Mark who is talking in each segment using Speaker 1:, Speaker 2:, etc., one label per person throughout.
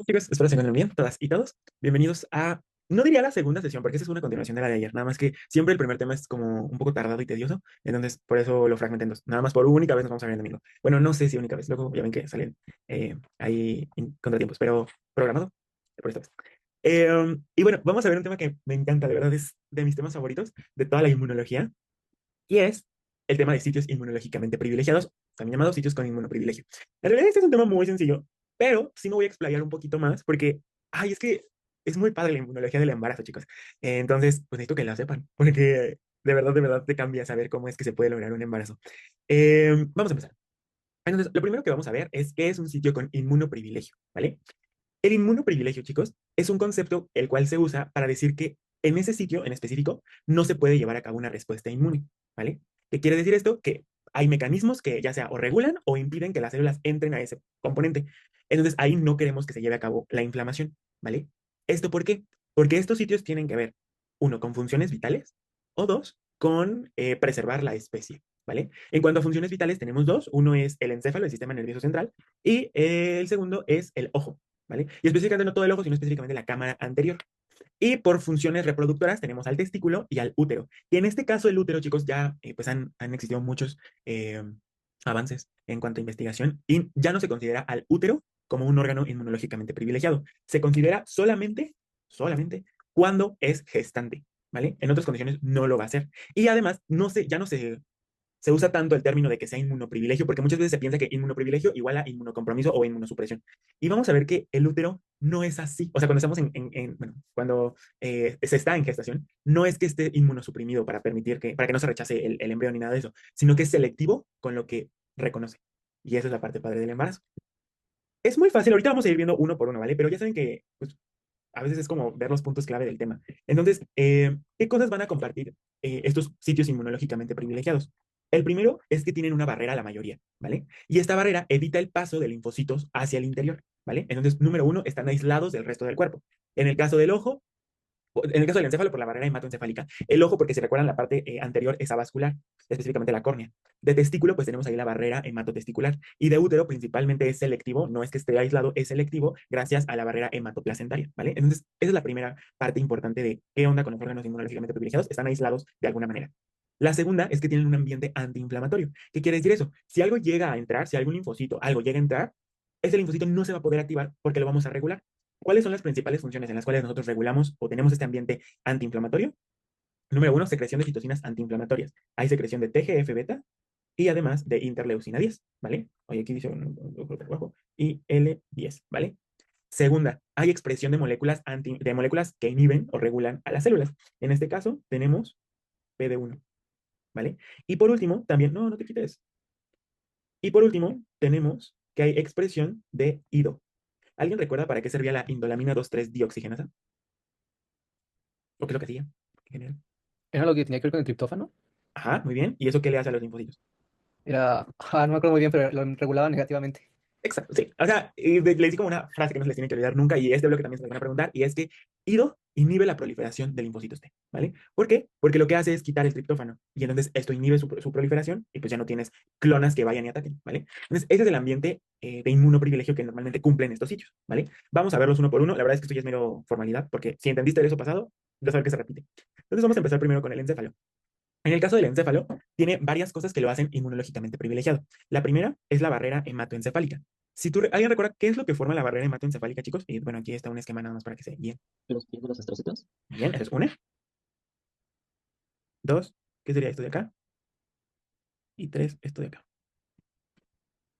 Speaker 1: Chicos, espero se encuentren bien, todas y todos. Bienvenidos a, no diría la segunda sesión, porque esa es una continuación de la de ayer, nada más que siempre el primer tema es como un poco tardado y tedioso, entonces por eso lo fragmenté en dos. Nada más por única vez nos vamos a ver el domingo. Bueno, no sé si única vez, luego ya ven que salen ahí contratiempos, pero programado por esta vez. Y bueno, vamos a ver un tema que me encanta, de verdad es de mis temas favoritos de toda la inmunología, y es el tema de sitios inmunológicamente privilegiados, también llamados sitios con inmunoprivilegio. En realidad este es un tema muy sencillo, pero sí me voy a explayar un poquito más porque, ay, es que es muy padre la inmunología del embarazo, chicos. Entonces, pues necesito que la sepan, porque de verdad te cambia saber cómo es que se puede lograr un embarazo. Vamos a empezar. Entonces, lo primero que vamos a ver es qué es un sitio con inmunoprivilegio, ¿vale? El inmunoprivilegio, chicos, es un concepto el cual se usa para decir que en ese sitio en específico no se puede llevar a cabo una respuesta inmune, ¿vale? ¿Qué quiere decir esto? Que hay mecanismos que ya sea o regulan o impiden que las células entren a ese componente. Entonces ahí no queremos que se lleve a cabo la inflamación, ¿vale? ¿Esto por qué? Porque estos sitios tienen que ver, uno, con funciones vitales o dos, con preservar la especie, ¿vale? En cuanto a funciones vitales tenemos dos, uno es el encéfalo, el sistema nervioso central, y el segundo es el ojo, ¿vale? Y específicamente no todo el ojo, sino específicamente la cámara anterior. Y por funciones reproductoras tenemos al testículo y al útero. Y en este caso el útero, chicos, ya pues han existido muchos avances en cuanto a investigación y ya no se considera al útero como un órgano inmunológicamente privilegiado. Se considera solamente cuando es gestante, ¿vale? En otras condiciones no lo va a hacer. Y además, ya no se usa tanto el término de que sea inmunoprivilegio, porque muchas veces se piensa que inmunoprivilegio igual a inmunocompromiso o inmunosupresión. Y vamos a ver que el útero no es así. O sea, cuando estamos bueno, cuando se está en gestación, no es que esté inmunosuprimido para que no se rechace el embrión ni nada de eso, sino que es selectivo con lo que reconoce. Y esa es la parte padre del embarazo. Es muy fácil, ahorita vamos a ir viendo uno por uno, ¿vale? Pero ya saben que pues, a veces es como ver los puntos clave del tema. Entonces, ¿qué cosas van a compartir estos sitios inmunológicamente privilegiados? El primero es que tienen una barrera la mayoría, ¿vale? Y esta barrera evita el paso de linfocitos hacia el interior, ¿vale? Entonces, número uno, están aislados del resto del cuerpo. En el caso del ojo, en el caso del encéfalo, por la barrera hematoencefálica. El ojo, porque si recuerdan, la parte anterior es avascular, específicamente la córnea. De testículo, pues tenemos ahí la barrera hematotesticular. Y de útero, principalmente es selectivo, no es que esté aislado, es selectivo gracias a la barrera hematoplacentaria, ¿vale? Entonces, esa es la primera parte importante de qué onda con los órganos inmunológicamente privilegiados. Están aislados de alguna manera. La segunda es que tienen un ambiente antiinflamatorio. ¿Qué quiere decir eso? Si algo llega a entrar, si algún linfocito, algo llega a entrar, ese linfocito no se va a poder activar porque lo vamos a regular. ¿Cuáles son las principales funciones en las cuales nosotros regulamos o tenemos este ambiente antiinflamatorio? Número uno, secreción de citocinas antiinflamatorias. Hay secreción de TGF-beta y además de interleucina 10, ¿vale? Oye, aquí dice y L10, ¿vale? Segunda, hay expresión de moléculas que inhiben o regulan a las células. En este caso, tenemos PD1, ¿vale? Y por último, también, no te quites. Y por último, tenemos que hay expresión de IDO. ¿Alguien recuerda para qué servía la indolamina 2,3 dioxigenasa? ¿O qué es lo que hacía? En general.
Speaker 2: Era lo que tenía que ver con el triptófano.
Speaker 1: Ajá, muy bien. ¿Y eso qué le hace a los linfocitos?
Speaker 2: No me acuerdo muy bien, pero lo regulaba negativamente.
Speaker 1: Exacto, sí. O sea, le hice como una frase que no se les tiene que olvidar nunca, y este bloque también se les van a preguntar, y es que IDO inhibe la proliferación de linfocitos T, ¿vale? ¿Por qué? Porque lo que hace es quitar el triptófano, y entonces esto inhibe su proliferación, y pues ya no tienes clonas que vayan y ataquen, ¿vale? Entonces, ese es el ambiente de inmunoprivilegio que normalmente cumplen estos sitios, ¿vale? Vamos a verlos uno por uno. La verdad es que esto ya es mero formalidad, porque si entendiste eso pasado, ya sabes que se repite. Entonces, vamos a empezar primero con el encéfalo. En el caso del encéfalo, tiene varias cosas que lo hacen inmunológicamente privilegiado. La primera es la barrera hematoencefálica. Si alguien recuerda qué es lo que forma la barrera hematoencefálica, chicos, y bueno, aquí está un esquema nada más para que se guíen.
Speaker 2: Los pies de los astrocitos.
Speaker 1: Bien, eso es una. Dos, ¿qué sería esto de acá? Y tres, esto de acá.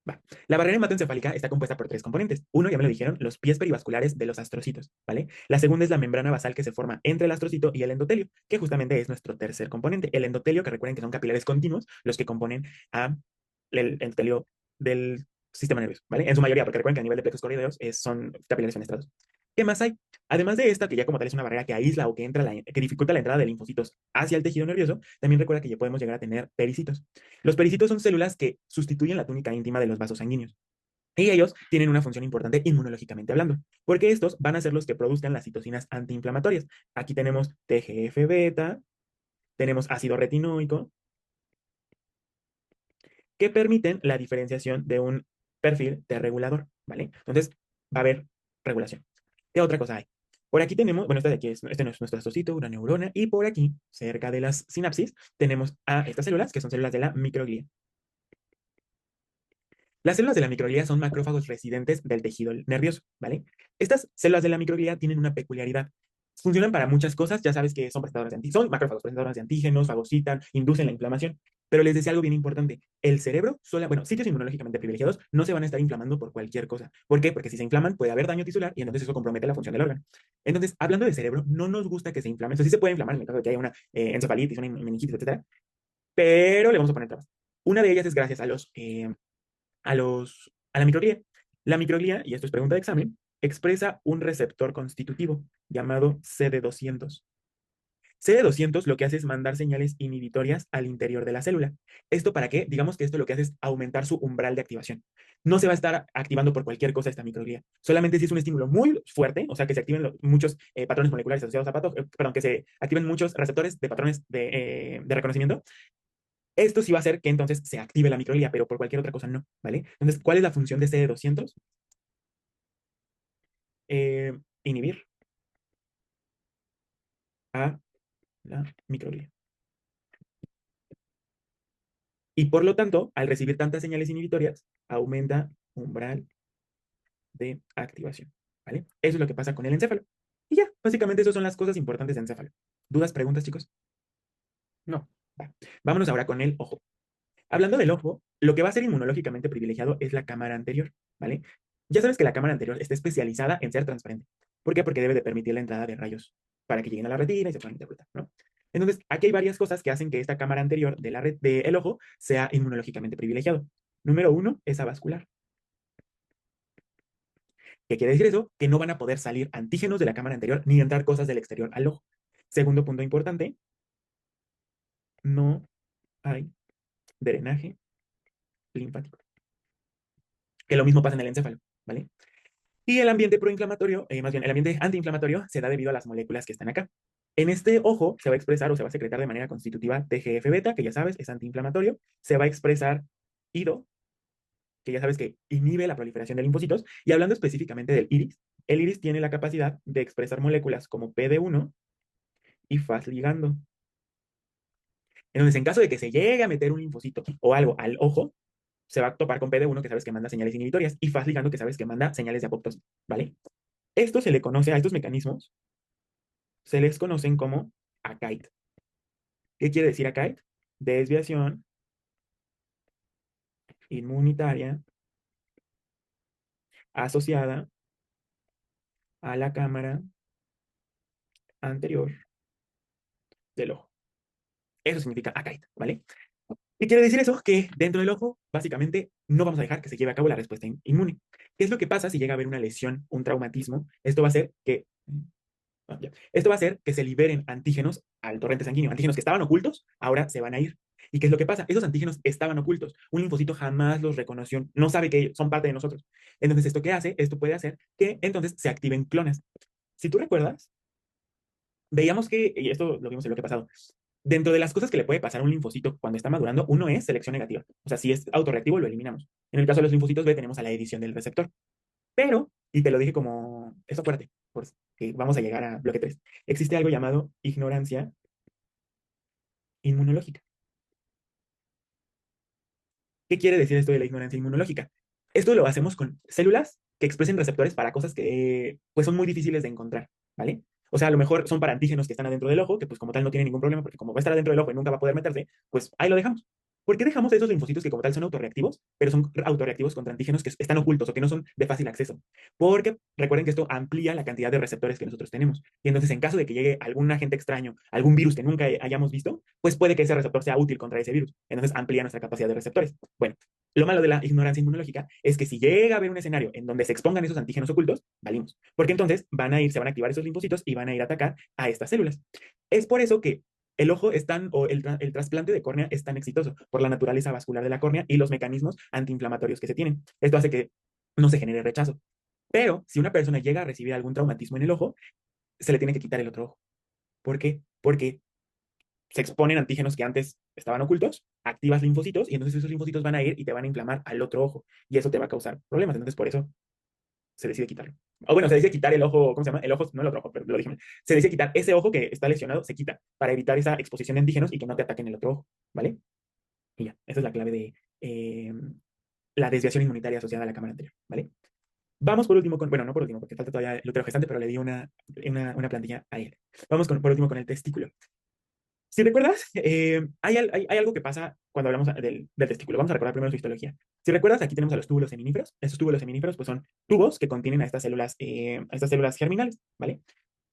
Speaker 1: Va. La barrera hematoencefálica está compuesta por tres componentes. Uno, ya me lo dijeron, los pies perivasculares de los astrocitos, ¿vale? La segunda es la membrana basal que se forma entre el astrocito y el endotelio, que justamente es nuestro tercer componente. El endotelio, que recuerden que son capilares continuos, los que componen a el endotelio del sistema nervioso, ¿vale? En su mayoría, porque recuerden que a nivel de plexos corridoreos son capilares fenestrados. ¿Qué más hay? Además de esta, que ya como tal es una barrera que aísla o que dificulta la entrada de linfocitos hacia el tejido nervioso, también recuerda que ya podemos llegar a tener pericitos. Los pericitos son células que sustituyen la túnica íntima de los vasos sanguíneos. Y ellos tienen una función importante inmunológicamente hablando, porque estos van a ser los que produzcan las citocinas antiinflamatorias. Aquí tenemos TGF-beta, tenemos ácido retinoico, que permiten la diferenciación de un perfil de regulador, ¿vale? Entonces, va a haber regulación. ¿Qué otra cosa hay? Por aquí tenemos, bueno, este de aquí es, este no es nuestro astrocito, una neurona, y por aquí, cerca de las sinapsis, tenemos a estas células, que son células de la microglía. Las células de la microglía son macrófagos residentes del tejido nervioso, ¿vale? Estas células de la microglía tienen una peculiaridad. Funcionan para muchas cosas, ya sabes que son presentadoras de antígenos, son macrófagos presentadoras de antígenos, fagocitan, inducen la inflamación. Pero les decía algo bien importante, el cerebro, bueno, sitios inmunológicamente privilegiados no se van a estar inflamando por cualquier cosa. ¿Por qué? Porque si se inflaman puede haber daño tisular y entonces eso compromete la función del órgano. Entonces, hablando de cerebro, no nos gusta que se inflame. Eso sí se puede inflamar en el caso de que haya una encefalitis, una meningitis, etcétera, pero le vamos a poner trabas. Una de ellas es gracias a la microglía. La microglía, y esto es pregunta de examen, expresa un receptor constitutivo llamado CD200. CD200 lo que hace es mandar señales inhibitorias al interior de la célula. ¿Esto para qué? Digamos que esto lo que hace es aumentar su umbral de activación. No se va a estar activando por cualquier cosa esta microglía. Solamente si es un estímulo muy fuerte, o sea, que se activen muchos patrones moleculares asociados a perdón, que se activen muchos receptores de patrones de reconocimiento. Esto sí va a hacer que entonces se active la microglía, pero por cualquier otra cosa no, ¿vale? Entonces, ¿cuál es la función de CD200? Inhibir a la microglía. Y por lo tanto, al recibir tantas señales inhibitorias, aumenta umbral de activación, ¿vale? Eso es lo que pasa con el encéfalo. Y ya, básicamente esas son las cosas importantes de encéfalo. ¿Dudas, preguntas, chicos?
Speaker 2: No,
Speaker 1: Va. Vámonos ahora con el ojo. Hablando del ojo, lo que va a ser inmunológicamente privilegiado es la cámara anterior, ¿vale? Ya sabes que la cámara anterior está especializada en ser transparente. ¿Por qué? Porque debe de permitir la entrada de rayos para que lleguen a la retina y se puedan interpretar, ¿no? Entonces, aquí hay varias cosas que hacen que esta cámara anterior de del ojo sea inmunológicamente privilegiado. Número uno es avascular. ¿Qué quiere decir eso? Que no van a poder salir antígenos de la cámara anterior ni entrar cosas del exterior al ojo. Segundo punto importante, no hay drenaje linfático. Que lo mismo pasa en el encéfalo, ¿vale? Y el ambiente proinflamatorio, más bien el ambiente antiinflamatorio, se da debido a las moléculas que están acá. En este ojo se va a expresar o se va a secretar de manera constitutiva TGF-beta, que ya sabes es antiinflamatorio. Se va a expresar IDO, que ya sabes que inhibe la proliferación de linfocitos. Y hablando específicamente del iris, el iris tiene la capacidad de expresar moléculas como PD1 y Fas ligando. Entonces, en caso de que se llegue a meter un linfocito o algo al ojo, se va a topar con PD1, que sabes que manda señales inhibitorias, y Fas ligando, que sabes que manda señales de apoptosis, ¿vale? Esto se le conoce a estos mecanismos, se les conocen como AKIT. ¿Qué quiere decir AKIT? Desviación inmunitaria asociada a la cámara anterior del ojo. Eso significa AKIT, ¿vale? ¿Qué quiere decir eso? Que dentro del ojo, básicamente, no vamos a dejar que se lleve a cabo la respuesta inmune. ¿Qué es lo que pasa si llega a haber una lesión, un traumatismo? Esto va a hacer que esto va a hacer que se liberen antígenos al torrente sanguíneo. Antígenos que estaban ocultos, ahora se van a ir. ¿Y qué es lo que pasa? Esos antígenos estaban ocultos. Un linfocito jamás los reconoció, no sabe que son parte de nosotros. Entonces, ¿esto qué hace? Esto puede hacer que entonces se activen clones. Si tú recuerdas, veíamos que, y esto lo vimos en lo que ha pasado, dentro de las cosas que le puede pasar a un linfocito cuando está madurando, uno es selección negativa. O sea, si es autorreactivo, lo eliminamos. En el caso de los linfocitos B, tenemos a la edición del receptor. Pero, y te lo dije como, esto acuérdate, porque vamos a llegar a bloque 3. Existe algo llamado ignorancia inmunológica. ¿Qué quiere decir esto de la ignorancia inmunológica? Esto lo hacemos con células que expresen receptores para cosas que pues son muy difíciles de encontrar, ¿vale? O sea, a lo mejor son para antígenos que están adentro del ojo, que pues como tal no tienen ningún problema, porque como va a estar adentro del ojo y nunca va a poder meterse, pues ahí lo dejamos. ¿Por qué dejamos esos linfocitos que como tal son autorreactivos, pero son autorreactivos contra antígenos que están ocultos o que no son de fácil acceso? Porque recuerden que esto amplía la cantidad de receptores que nosotros tenemos. Y entonces, en caso de que llegue algún agente extraño, algún virus que nunca hayamos visto, pues puede que ese receptor sea útil contra ese virus. Entonces, amplía nuestra capacidad de receptores. Bueno, lo malo de la ignorancia inmunológica es que si llega a haber un escenario en donde se expongan esos antígenos ocultos, valimos. Porque entonces se van a activar esos linfocitos y van a ir a atacar a estas células. Es por eso que el ojo es tan, o el trasplante de córnea es tan exitoso por la naturaleza vascular de la córnea y los mecanismos antiinflamatorios que se tienen. Esto hace que no se genere rechazo. Pero si una persona llega a recibir algún traumatismo en el ojo, se le tiene que quitar el otro ojo. ¿Por qué? Porque se exponen antígenos que antes estaban ocultos, activas linfocitos y entonces esos linfocitos van a ir y te van a inflamar al otro ojo y eso te va a causar problemas. Entonces por eso se decide quitarlo. O bueno, se dice quitar el ojo, ¿cómo se llama? El ojo, no el otro ojo, pero lo dije mal. Se dice quitar ese ojo que está lesionado, se quita para evitar esa exposición de antígenos y que no te ataquen el otro ojo, ¿vale? Y ya, esa es la clave de la desviación inmunitaria asociada a la cámara anterior, ¿vale? Vamos por último con, bueno, no por último, porque falta todavía el útero gestante, pero le di una plantilla a él. Vamos por último con el testículo. Si recuerdas, hay algo que pasa cuando hablamos del testículo. Vamos a recordar primero su histología. Si recuerdas, aquí tenemos a los túbulos seminíferos. Estos túbulos seminíferos pues, son tubos que contienen a estas células germinales, ¿vale?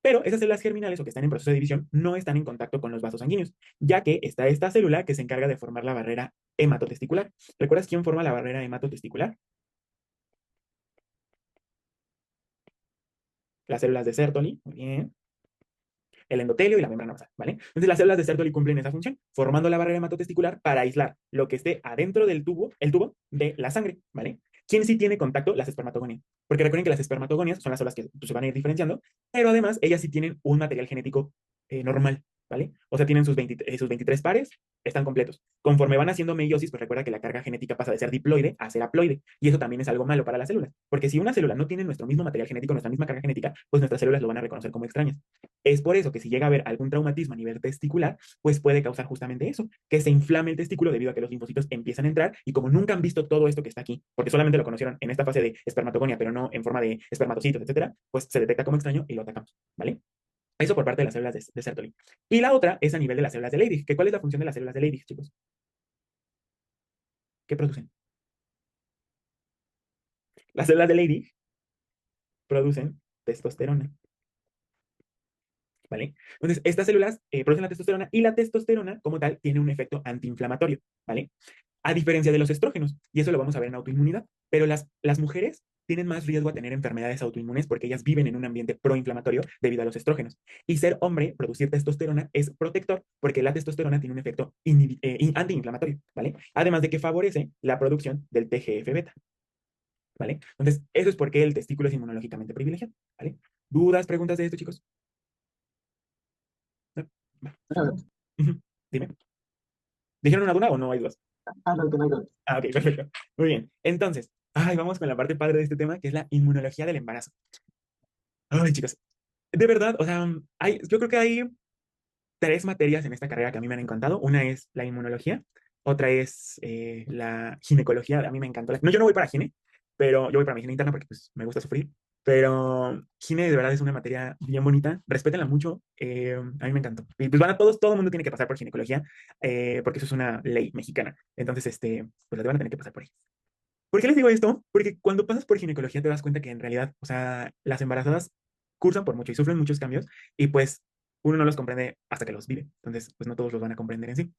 Speaker 1: Pero esas células germinales o que están en proceso de división no están en contacto con los vasos sanguíneos, ya que está esta célula que se encarga de formar la barrera hematotesticular. ¿Recuerdas quién forma la barrera hematotesticular? Las células de Sertoli, muy bien, el endotelio y la membrana basal, ¿vale? Entonces las células de Sertoli cumplen esa función, formando la barrera hematotesticular para aislar lo que esté adentro del tubo, el tubo de la sangre, ¿vale? ¿Quién sí tiene contacto? Las espermatogonias. Porque recuerden que las espermatogonias son las células que pues, se van a ir diferenciando, pero además ellas sí tienen un material genético normal, ¿vale? O sea, tienen sus 23 pares, están completos. Conforme van haciendo meiosis, pues recuerda que la carga genética pasa de ser diploide a ser haploide. Y eso también es algo malo para las células. Porque si una célula no tiene nuestro mismo material genético, nuestra misma carga genética, pues nuestras células lo van a reconocer como extrañas. Es por eso que si llega a haber algún traumatismo a nivel testicular, pues puede causar justamente eso, que se inflame el testículo debido a que los linfocitos empiezan a entrar y como nunca han visto todo esto que está aquí, porque solamente lo conocieron en esta fase de espermatogonia, pero no en forma de espermatocitos, etcétera, pues se detecta como extraño y lo atacamos, ¿vale? Eso por parte de las células de Sertoli. Y la otra es a nivel de las células de Leydig. ¿Que ¿Cuál es la función de las células de Leydig, chicos? ¿Qué producen? Las células de Leydig producen testosterona, ¿vale? Entonces, estas células producen la testosterona y la testosterona, como tal, tiene un efecto antiinflamatorio, ¿vale? A diferencia de los estrógenos, y eso lo vamos a ver en autoinmunidad, pero las mujeres tienen más riesgo a tener enfermedades autoinmunes porque ellas viven en un ambiente proinflamatorio debido a los estrógenos. Y ser hombre, producir testosterona es protector porque la testosterona tiene un efecto antiinflamatorio, ¿vale? Además de que favorece la producción del TGF-beta, ¿vale? Entonces, eso es porque el testículo es inmunológicamente privilegiado, ¿vale? ¿Dudas, preguntas de esto, chicos? ¿No? Va, sigamos. Ujú. Dime. ¿Dijeron una duda o no hay dudas? No hay dudas. Ah, ok, perfecto. Muy bien. Entonces, vamos con la parte padre de este tema, que es la inmunología del embarazo. Ay, chicos, de verdad, o sea, yo creo que hay tres materias en esta carrera que a mí me han encantado. Una es la inmunología, otra es la ginecología. A mí me encantó. No, yo no voy para gine, pero yo voy para mi gine interna porque pues, me gusta sufrir. Pero gine de verdad es una materia bien bonita. Respétenla mucho. A mí me encantó. Y pues van a todos, todo el mundo tiene que pasar por ginecología porque eso es una ley mexicana. Entonces, pues la van a tener que pasar por ahí. ¿Por qué les digo esto? Porque cuando pasas por ginecología te das cuenta que en realidad, o sea, las embarazadas cursan por mucho y sufren muchos cambios y pues uno no los comprende hasta que los vive. Entonces, pues no todos los van a comprender en sí.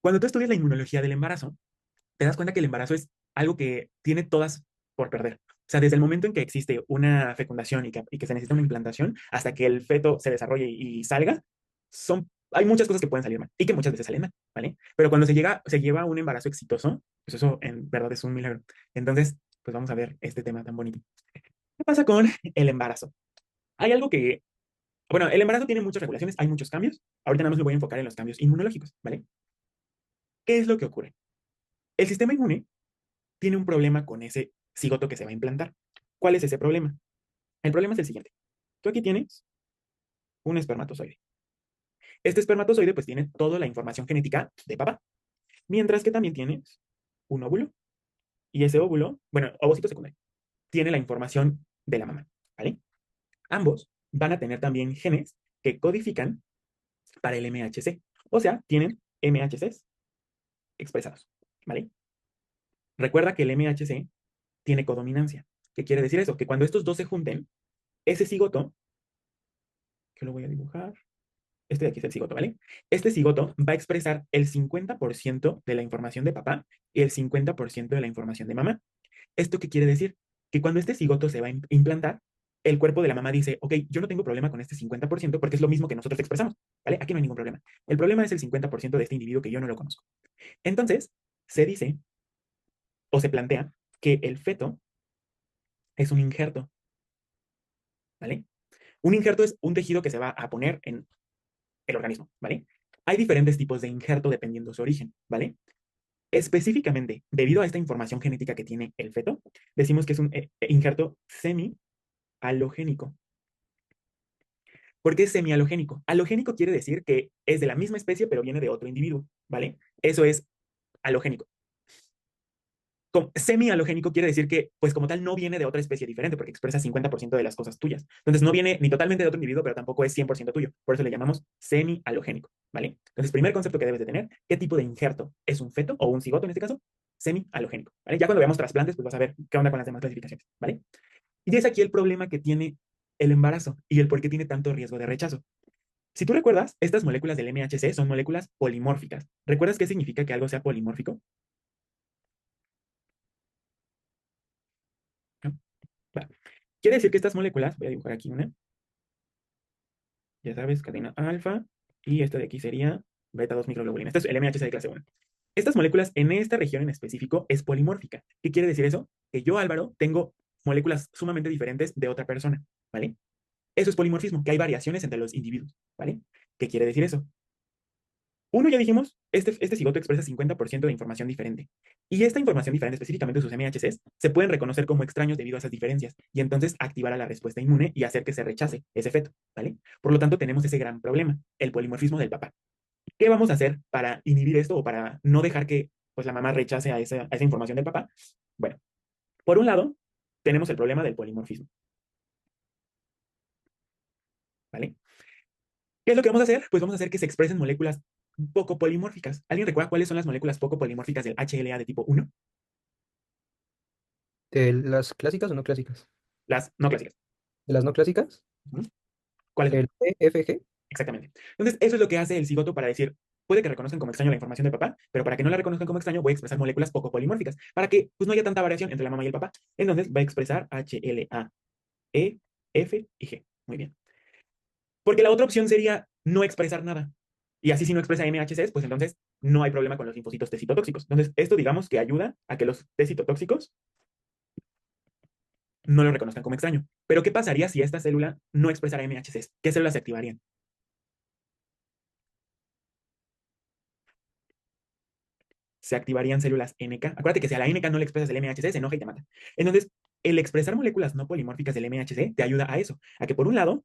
Speaker 1: Cuando tú estudias la inmunología del embarazo, te das cuenta que el embarazo es algo que tiene todas por perder. O sea, desde el momento en que existe una fecundación y que se necesita una implantación hasta que el feto se desarrolle y salga, hay muchas cosas que pueden salir mal y que muchas veces salen mal, ¿vale? Pero cuando se lleva un embarazo exitoso, pues eso en verdad es un milagro. Entonces, pues vamos a ver este tema tan bonito. ¿Qué pasa con el embarazo? Hay algo que, bueno, el embarazo tiene muchas regulaciones, hay muchos cambios. Ahorita nada más me voy a enfocar en los cambios inmunológicos, ¿vale? ¿Qué es lo que ocurre? El sistema inmune tiene un problema con ese cigoto que se va a implantar. ¿Cuál es ese problema? El problema es el siguiente. Tú aquí tienes un espermatozoide. Este espermatozoide pues tiene toda la información genética de papá, mientras que también tienes un óvulo y ese óvulo, bueno, ovocito secundario, tiene la información de la mamá, ¿vale? Ambos van a tener también genes que codifican para el MHC, o sea, tienen MHCs expresados, ¿vale? Recuerda que el MHC tiene codominancia. ¿Qué quiere decir eso? Que cuando estos dos se junten, ese cigoto, que lo voy a dibujar, este de aquí es el cigoto, ¿vale? Este cigoto va a expresar el 50% de la información de papá y el 50% de la información de mamá. ¿Esto qué quiere decir? Que cuando este cigoto se va a implantar, el cuerpo de la mamá dice, ok, yo no tengo problema con este 50% porque es lo mismo que nosotros expresamos, ¿vale? Aquí no hay ningún problema. El problema es el 50% de este individuo que yo no lo conozco. Entonces, se dice o se plantea que el feto es un injerto, ¿vale? Un injerto es un tejido que se va a poner en el organismo, ¿vale? Hay diferentes tipos de injerto dependiendo su origen, ¿vale? Específicamente, debido a esta información genética que tiene el feto, decimos que es un injerto semi-injerto, semihalogénico. ¿Por qué es semihalogénico? Halogénico quiere decir que es de la misma especie, pero viene de otro individuo, ¿vale? Eso es halogénico. Semi-halogénico quiere decir que, pues como tal, no viene de otra especie diferente, porque expresa 50% de las cosas tuyas. Entonces, no viene ni totalmente de otro individuo, pero tampoco es 100% tuyo. Por eso le llamamos semi-halogénico, ¿vale? Entonces, primer concepto que debes de tener, ¿qué tipo de injerto es un feto o un cigoto en este caso? Semi-halogénico, ¿vale? Ya cuando veamos trasplantes, pues vas a ver qué onda con las demás clasificaciones, ¿vale? Y es aquí el problema que tiene el embarazo y el por qué tiene tanto riesgo de rechazo. Si tú recuerdas, estas moléculas del MHC son moléculas polimórficas. ¿Recuerdas qué significa que algo sea polimórfico? ¿No? Va. Quiere decir que estas moléculas, voy a dibujar aquí una, ya sabes, cadena alfa, y esta de aquí sería beta 2 microglobulina. Esto es el MHC de clase 1. Estas moléculas en esta región en específico es polimórfica. ¿Qué quiere decir eso? Que yo, Álvaro, tengo moléculas sumamente diferentes de otra persona, ¿vale? Eso es polimorfismo, que hay variaciones entre los individuos, ¿vale? ¿Qué quiere decir eso? Uno, ya dijimos, este cigoto expresa 50% de información diferente. Y esta información diferente, específicamente sus MHCs, se pueden reconocer como extraños debido a esas diferencias y entonces activar a la respuesta inmune y hacer que se rechace ese feto, ¿vale? Por lo tanto, tenemos ese gran problema, el polimorfismo del papá. ¿Qué vamos a hacer para inhibir esto o para no dejar que pues, la mamá rechace a esa información del papá? Bueno, por un lado, tenemos el problema del polimorfismo, ¿vale? ¿Qué es lo que vamos a hacer? Pues vamos a hacer que se expresen moléculas poco polimórficas. ¿Alguien recuerda cuáles son las moléculas poco polimórficas del HLA de tipo 1?
Speaker 2: ¿De las clásicas o no clásicas?
Speaker 1: Las no clásicas.
Speaker 2: ¿De las no clásicas?
Speaker 1: ¿Mm? ¿Cuáles son?
Speaker 2: El PFG.
Speaker 1: Exactamente. Entonces, eso es lo que hace el cigoto para decir, puede que reconozcan como extraño la información del papá, pero para que no la reconozcan como extraño, voy a expresar moléculas poco polimórficas, para que pues, no haya tanta variación entre la mamá y el papá. Entonces, va a expresar HLA, E, F y G. Muy bien. Porque la otra opción sería no expresar nada. Y así si no expresa MHCs, pues entonces no hay problema con los linfocitos T citotóxicos. Entonces, esto digamos que ayuda a que los T citotóxicos no lo reconozcan como extraño. Pero ¿qué pasaría si esta célula no expresara MHCs? ¿Qué células se activarían? Se activarían células NK. Acuérdate que si a la NK no le expresas el MHC, se enoja y te mata. Entonces, el expresar moléculas no polimórficas del MHC te ayuda a eso, a que por un lado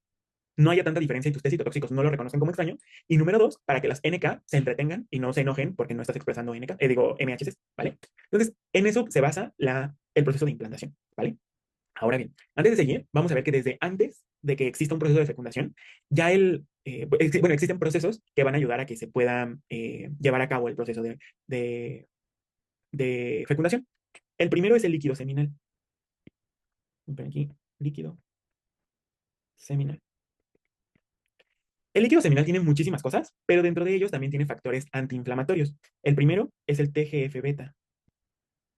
Speaker 1: no haya tanta diferencia y tus test citotóxicos no lo reconozcan como extraño. Y número dos, para que las NK se entretengan y no se enojen porque no estás expresando NK, digo MHC, ¿vale? Entonces, en eso se basa el proceso de implantación, ¿vale? Ahora bien, antes de seguir, vamos a ver que desde antes de que exista un proceso de fecundación, ya bueno, existen procesos que van a ayudar a que se pueda llevar a cabo el proceso de, de fecundación. El primero es el líquido seminal. Ven aquí, líquido seminal. El líquido seminal tiene muchísimas cosas, pero dentro de ellos también tiene factores antiinflamatorios. El primero es el TGF-beta,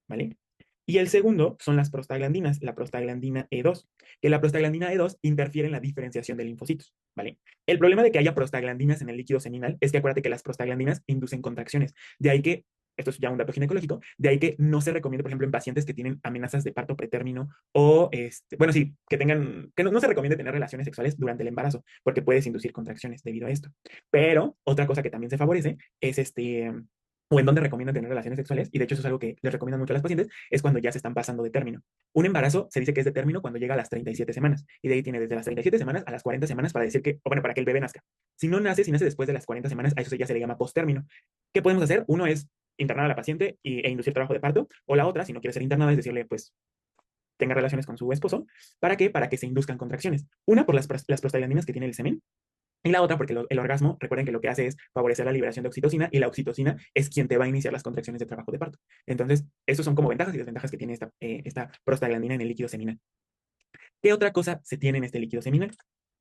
Speaker 1: ¿vale? Y el segundo son las prostaglandinas, la prostaglandina E2, que la prostaglandina E2 interfiere en la diferenciación de linfocitos, ¿vale? El problema de que haya prostaglandinas en el líquido seminal es que acuérdate que las prostaglandinas inducen contracciones. De ahí que, esto es ya un dato ginecológico, de ahí que no se recomienda, por ejemplo, en pacientes que tienen amenazas de parto pretérmino o, bueno, sí, que no se recomienda tener relaciones sexuales durante el embarazo, porque puedes inducir contracciones debido a esto. Pero otra cosa que también se favorece es o en donde recomiendan tener relaciones sexuales, y de hecho eso es algo que les recomiendan mucho a las pacientes, es cuando ya se están pasando de término. Un embarazo se dice que es de término cuando llega a las 37 semanas, y de ahí tiene desde las 37 semanas a las 40 semanas para decir que, o bueno, para que el bebé nazca. Si nace después de las 40 semanas, a eso ya se le llama posttérmino. ¿Qué podemos hacer? Uno es internar a la paciente e inducir trabajo de parto, o la otra, si no quiere ser internada, es decirle, pues, tenga relaciones con su esposo. ¿Para qué? Para que se induzcan contracciones. Una, por las prostaglandinas que tiene el semen, y la otra, porque el orgasmo, recuerden que lo que hace es favorecer la liberación de oxitocina y la oxitocina es quien te va a iniciar las contracciones de trabajo de parto. Entonces, esos son como ventajas y desventajas que tiene esta prostaglandina en el líquido seminal. ¿Qué otra cosa se tiene en este líquido seminal?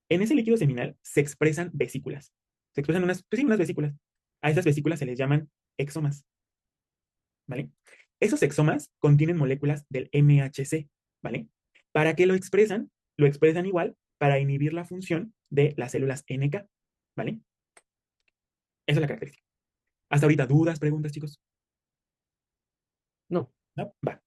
Speaker 1: En ese líquido seminal se expresan vesículas. Se expresan pues sí, unas vesículas. A esas vesículas se les llaman exomas, ¿vale? Esos exomas contienen moléculas del MHC, ¿vale? ¿Para qué lo expresan? Lo expresan igual para inhibir la función de las células NK, ¿vale? Esa es la característica. Hasta ahorita, ¿dudas, preguntas, chicos?
Speaker 2: No.
Speaker 1: ¿No? Va.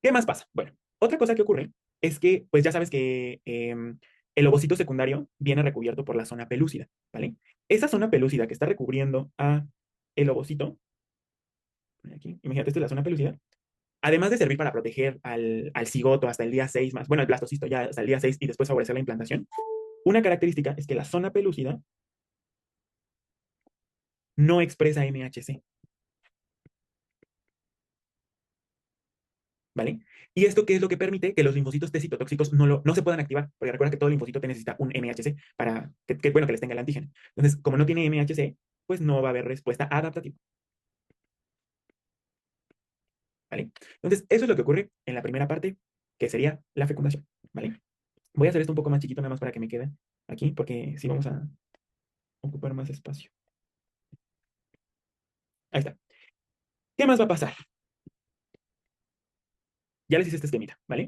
Speaker 1: ¿Qué más pasa? Bueno, otra cosa que ocurre es que, pues ya sabes que el ovocito secundario viene recubierto por la zona pelúcida, ¿vale? Esa zona pelúcida que está recubriendo a el ovocito, aquí, imagínate, esta es la zona pelúcida, además de servir para proteger al cigoto hasta el día 6 más, bueno, el blastocisto ya hasta el día 6 y después favorecer la implantación, una característica es que la zona pelúcida no expresa MHC, ¿vale? ¿Y esto qué es lo que permite? Que los linfocitos T citotóxicos no se puedan activar, porque recuerda que todo linfocito T necesita un MHC para bueno, que les tenga el antígeno. Entonces, como no tiene MHC, pues no va a haber respuesta adaptativa, ¿vale? Entonces, eso es lo que ocurre en la primera parte, que sería la fecundación, ¿vale? Voy a hacer esto un poco más chiquito, nada más para que me quede aquí, porque sí vamos a ocupar más espacio. Ahí está. ¿Qué más va a pasar? Ya les hice este esquemita, ¿vale?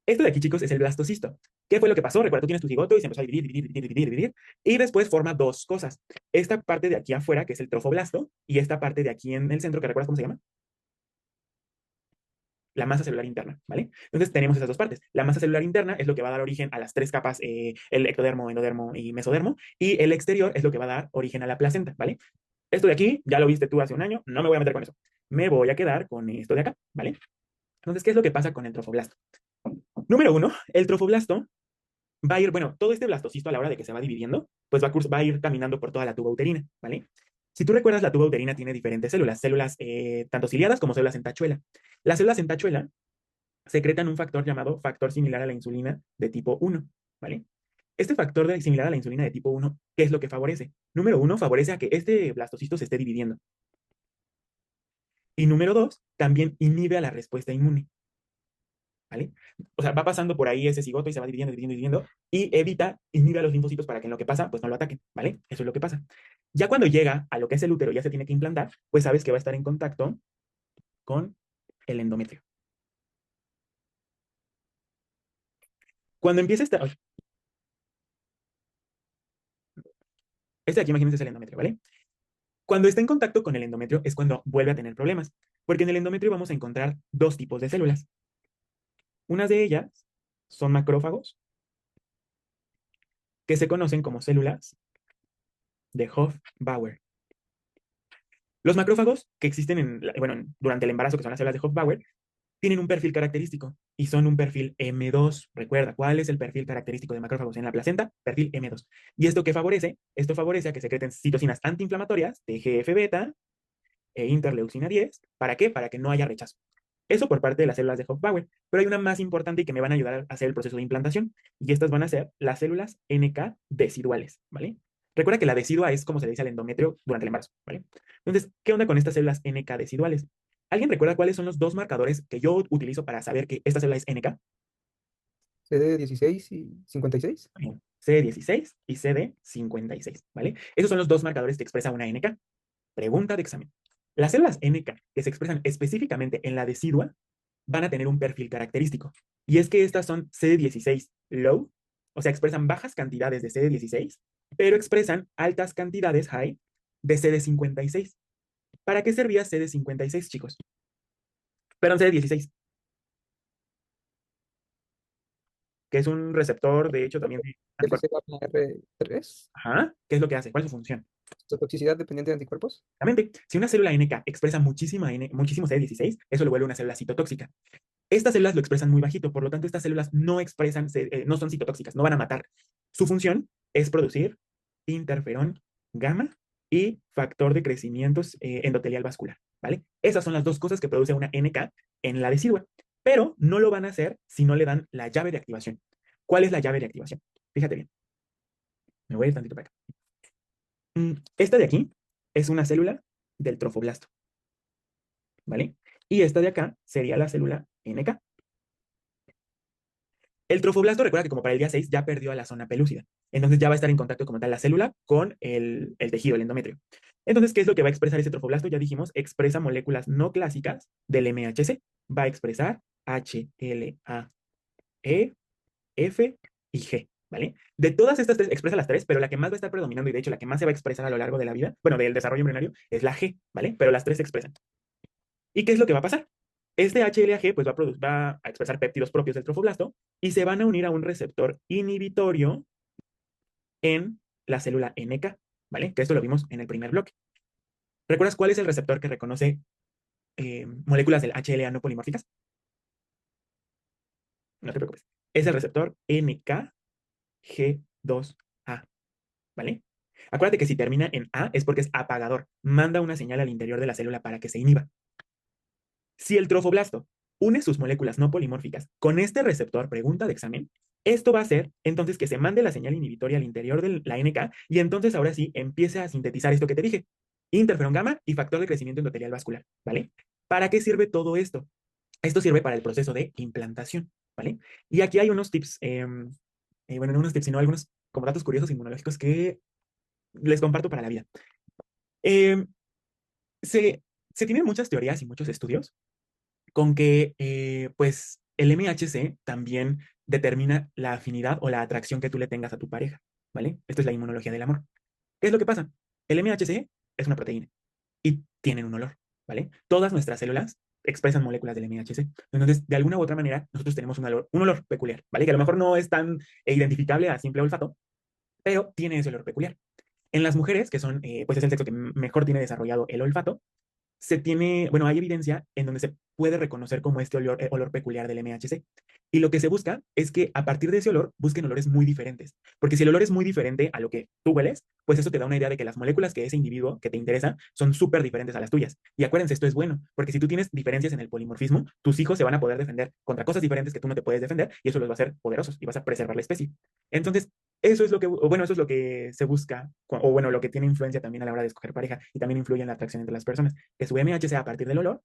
Speaker 1: Esto de aquí, chicos, es el blastocisto. ¿Qué fue lo que pasó? Recuerda, tú tienes tu cigoto y se empezó a dividir, y después forma dos cosas. Esta parte de aquí afuera, que es el trofoblasto, y esta parte de aquí en el centro, que recuerdas cómo se llama, la masa celular interna, ¿vale? Entonces tenemos esas dos partes. La masa celular interna es lo que va a dar origen a las tres capas, el ectodermo, endodermo y mesodermo, y el exterior es lo que va a dar origen a la placenta, ¿vale? Esto de aquí, ya lo viste tú hace un año, no me voy a meter con eso. Me voy a quedar con esto de acá, ¿vale? Entonces, ¿qué es lo que pasa con el trofoblasto? Número uno, el trofoblasto va a ir, bueno, todo este blastocisto a la hora de que se va dividiendo, pues va a ir caminando por toda la tuba uterina, ¿vale? Si tú recuerdas, la tuba uterina tiene diferentes células, células tanto ciliadas como células en tachuela. Las células en tachuela secretan un factor llamado factor similar a la insulina de tipo 1, ¿vale? Este factor similar a la insulina de tipo 1, ¿qué es lo que favorece? Número uno, favorece a que este blastocisto se esté dividiendo. Y número dos, también inhibe a la respuesta inmune, ¿vale? O sea, va pasando por ahí ese cigoto y se va dividiendo, y evita, inhibe a los linfocitos para que en lo que pasa, pues no lo ataquen, ¿vale? Eso es lo que pasa. Ya cuando llega a lo que es el útero, ya se tiene que implantar, pues sabes que va a estar en contacto con el endometrio. Cuando empieza este de aquí, imagínense, es el endometrio, ¿vale? Cuando está en contacto con el endometrio es cuando vuelve a tener problemas, porque en el endometrio vamos a encontrar dos tipos de células. Unas de ellas son macrófagos, que se conocen como células de Hoff-Bauer. Los macrófagos que existen bueno, durante el embarazo, que son las células de Hoff-Bauer, tienen un perfil característico y son un perfil M2. Recuerda, ¿cuál es el perfil característico de macrófagos en la placenta? Perfil M2. ¿Y esto qué favorece? Esto favorece a que secreten citocinas antiinflamatorias, TGF-beta e interleucina 10. ¿Para qué? Para que no haya rechazo. Eso por parte de las células de Hoff-Bauer. Pero hay una más importante y que me van a ayudar a hacer el proceso de implantación. Y estas van a ser las células NK deciduales, ¿vale? Recuerda que la decidua es como se le dice al endometrio durante el embarazo, ¿vale? Entonces, ¿qué onda con estas células NK deciduales? ¿Alguien recuerda cuáles son los dos marcadores que yo utilizo para saber que esta célula es NK?
Speaker 2: CD16 y 56.
Speaker 1: Bien, CD16 y CD56, ¿vale? Esos son los dos marcadores que expresa una NK. Pregunta de examen. Las células NK que se expresan específicamente en la decidua van a tener un perfil característico. Y es que estas son CD16 low, o sea, expresan bajas cantidades de CD16, pero expresan altas cantidades high de CD56. ¿Para qué servía CD56, chicos? Perdón, CD16, que es un receptor, de hecho, también de anticuerpos.
Speaker 2: FcγR3,
Speaker 1: Ajá. ¿Qué es lo que hace? ¿Cuál es su función?
Speaker 2: toxicidad dependiente de anticuerpos.
Speaker 1: Exactamente. Si una célula NK expresa muchísimo CD16, eso lo vuelve una célula citotóxica. Estas células lo expresan muy bajito, por lo tanto, estas células no expresan, no son citotóxicas, no van a matar. Su función es producir interferón gamma y factor de crecimiento endotelial vascular, ¿vale? Esas son las dos cosas que produce una NK en la decidua, pero no lo van a hacer si no le dan la llave de activación. ¿Cuál es la llave de activación? Fíjate bien, me voy a ir tantito para acá. Esta de aquí es una célula del trofoblasto, ¿vale? Y esta de acá sería la célula NK. El trofoblasto, recuerda que como para el día 6 ya perdió a la zona pelúcida. Entonces ya va a estar en contacto como tal la célula con el tejido, el endometrio. Entonces, ¿qué es lo que va a expresar ese trofoblasto? Ya dijimos, expresa moléculas no clásicas del MHC. Va a expresar H, L, A, E, F y G, ¿vale? De todas estas tres, expresa las tres, pero la que más va a estar predominando y de hecho la que más se va a expresar a lo largo de la vida, bueno, del desarrollo embrionario, es la G, ¿vale? Pero las tres se expresan. ¿Y qué es lo que va a pasar? Este HLA-G pues va a expresar péptidos propios del trofoblasto y se van a unir a un receptor inhibitorio en la célula NK, ¿vale? Que esto lo vimos en el primer bloque. ¿Recuerdas cuál es el receptor que reconoce moléculas del HLA no polimórficas? no te preocupes. Es el receptor NKG2A, ¿vale? Acuérdate que si termina en A es porque es apagador, manda una señal al interior de la célula para que se inhiba. Si el trofoblasto une sus moléculas no polimórficas con este receptor, pregunta de examen, esto va a hacer entonces que se mande la señal inhibitoria al interior de la NK y entonces ahora sí empiece a sintetizar esto que te dije, interferón gamma y factor de crecimiento endotelial vascular, ¿vale? ¿Para qué sirve todo esto? Esto sirve para el proceso de implantación, ¿vale? Y aquí hay unos tips, bueno, no unos tips, sino algunos como datos curiosos inmunológicos que les comparto para la vida. Eh, se, se tienen muchas teorías y muchos estudios con que pues el MHC también determina la afinidad o la atracción que tú le tengas a tu pareja, ¿vale? Esto es la inmunología del amor. ¿Qué es lo que pasa? El MHC es una proteína y tienen un olor, ¿vale? Todas nuestras células expresan moléculas del MHC. Entonces, de alguna u otra manera, nosotros tenemos un olor peculiar, ¿vale? Que a lo mejor no es tan identificable a simple olfato, pero tiene ese olor peculiar. En las mujeres, que son, pues es el sexo que mejor tiene desarrollado el olfato, se tiene, bueno, hay evidencia en donde se puede reconocer como este olor, olor peculiar del MHC. Y lo que se busca es que a partir de ese olor busquen olores muy diferentes. Porque si el olor es muy diferente a lo que tú hueles, pues eso te da una idea de que las moléculas que ese individuo que te interesa son súper diferentes a las tuyas. Y acuérdense, esto es bueno, porque si tú tienes diferencias en el polimorfismo, tus hijos se van a poder defender contra cosas diferentes que tú no te puedes defender y eso los va a hacer poderosos y vas a preservar la especie. Entonces, eso es lo que, bueno, eso es lo que se busca, o bueno, lo que tiene influencia también a la hora de escoger pareja y también influye en la atracción entre las personas, que su MH sea a partir del olor,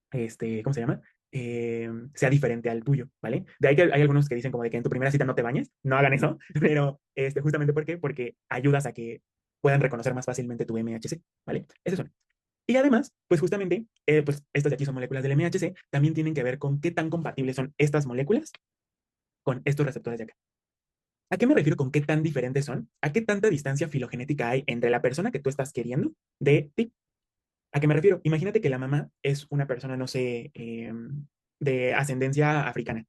Speaker 1: ¿cómo se llama? Sea diferente al tuyo, ¿vale? De ahí que hay algunos que dicen como de que en tu primera cita no te bañes, no hagan eso, pero justamente ¿por qué? Porque ayudas a que puedan reconocer más fácilmente tu MHC, ¿vale? Eso es uno. Y además, pues justamente, pues estas de aquí son moléculas del MHC, también tienen que ver con qué tan compatibles son estas moléculas con estos receptores de acá. ¿A qué me refiero con qué tan diferentes son? ¿A qué tanta distancia filogenética hay entre la persona que tú estás queriendo de ti? ¿A qué me refiero? Imagínate que la mamá es una persona, no sé, de ascendencia africana,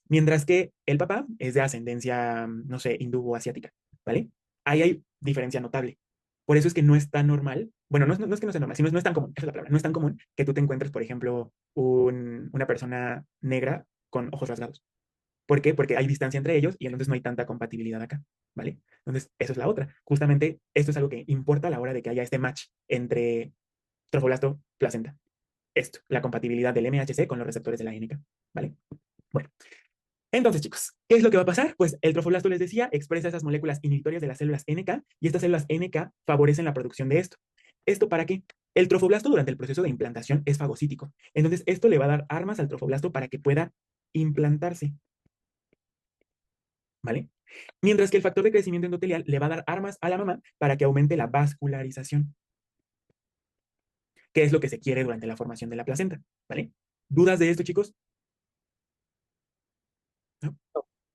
Speaker 1: mientras que el papá es de ascendencia, no sé, hindú o asiática, ¿vale? Ahí hay diferencia notable. Por eso es que no es tan normal, bueno, no es que no sea normal, sino no es tan común, esa es la palabra, no es tan común que tú te encuentres, por ejemplo, una persona negra con ojos rasgados. ¿Por qué? Porque hay distancia entre ellos y entonces no hay tanta compatibilidad acá, ¿vale? Entonces, eso es la otra. Justamente esto es algo que importa a la hora de que haya este match entre trofoblasto, placenta. Esto, la compatibilidad del MHC con los receptores de la NK, ¿vale? Bueno, entonces, chicos, ¿qué es lo que va a pasar? Pues el trofoblasto, les decía, expresa esas moléculas inhibitorias de las células NK y estas células NK favorecen la producción de esto. ¿Esto para qué? El trofoblasto durante el proceso de implantación es fagocítico. Entonces, esto le va a dar armas al trofoblasto para que pueda implantarse, ¿vale? Mientras que el factor de crecimiento endotelial le va a dar armas a la mamá para que aumente la vascularización, que es lo que se quiere durante la formación de la placenta, ¿vale? ¿Dudas de esto, chicos? ¿No?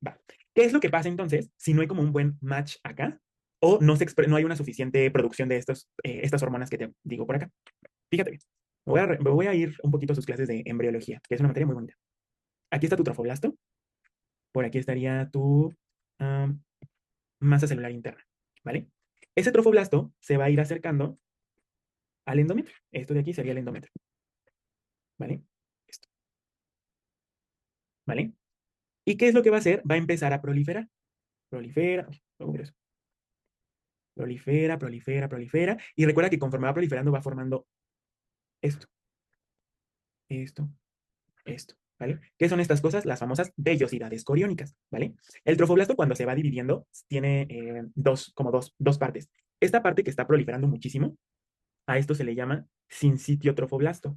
Speaker 1: Va. ¿Qué es lo que pasa entonces si no hay como un buen match acá? O no hay una suficiente producción de estas hormonas que te digo por acá. Fíjate bien. Me voy a ir un poquito a sus clases de embriología, que es una materia muy bonita. Aquí está tu trofoblasto. Por aquí estaría tu um, masa celular interna, ¿vale? Ese trofoblasto se va a ir acercando al endometrio. Esto de aquí sería el endometrio, ¿vale? Esto, ¿vale? ¿Y qué es lo que va a hacer? Va a empezar a proliferar. Prolifera, prolifera, prolifera, prolifera. Y recuerda que conforme va proliferando va formando esto, esto, esto, ¿vale? ¿Qué son estas cosas? Las famosas vellosidades coriónicas, ¿vale? El trofoblasto cuando se va dividiendo tiene dos partes. Esta parte que está proliferando muchísimo, a esto se le llama sincitio trofoblasto.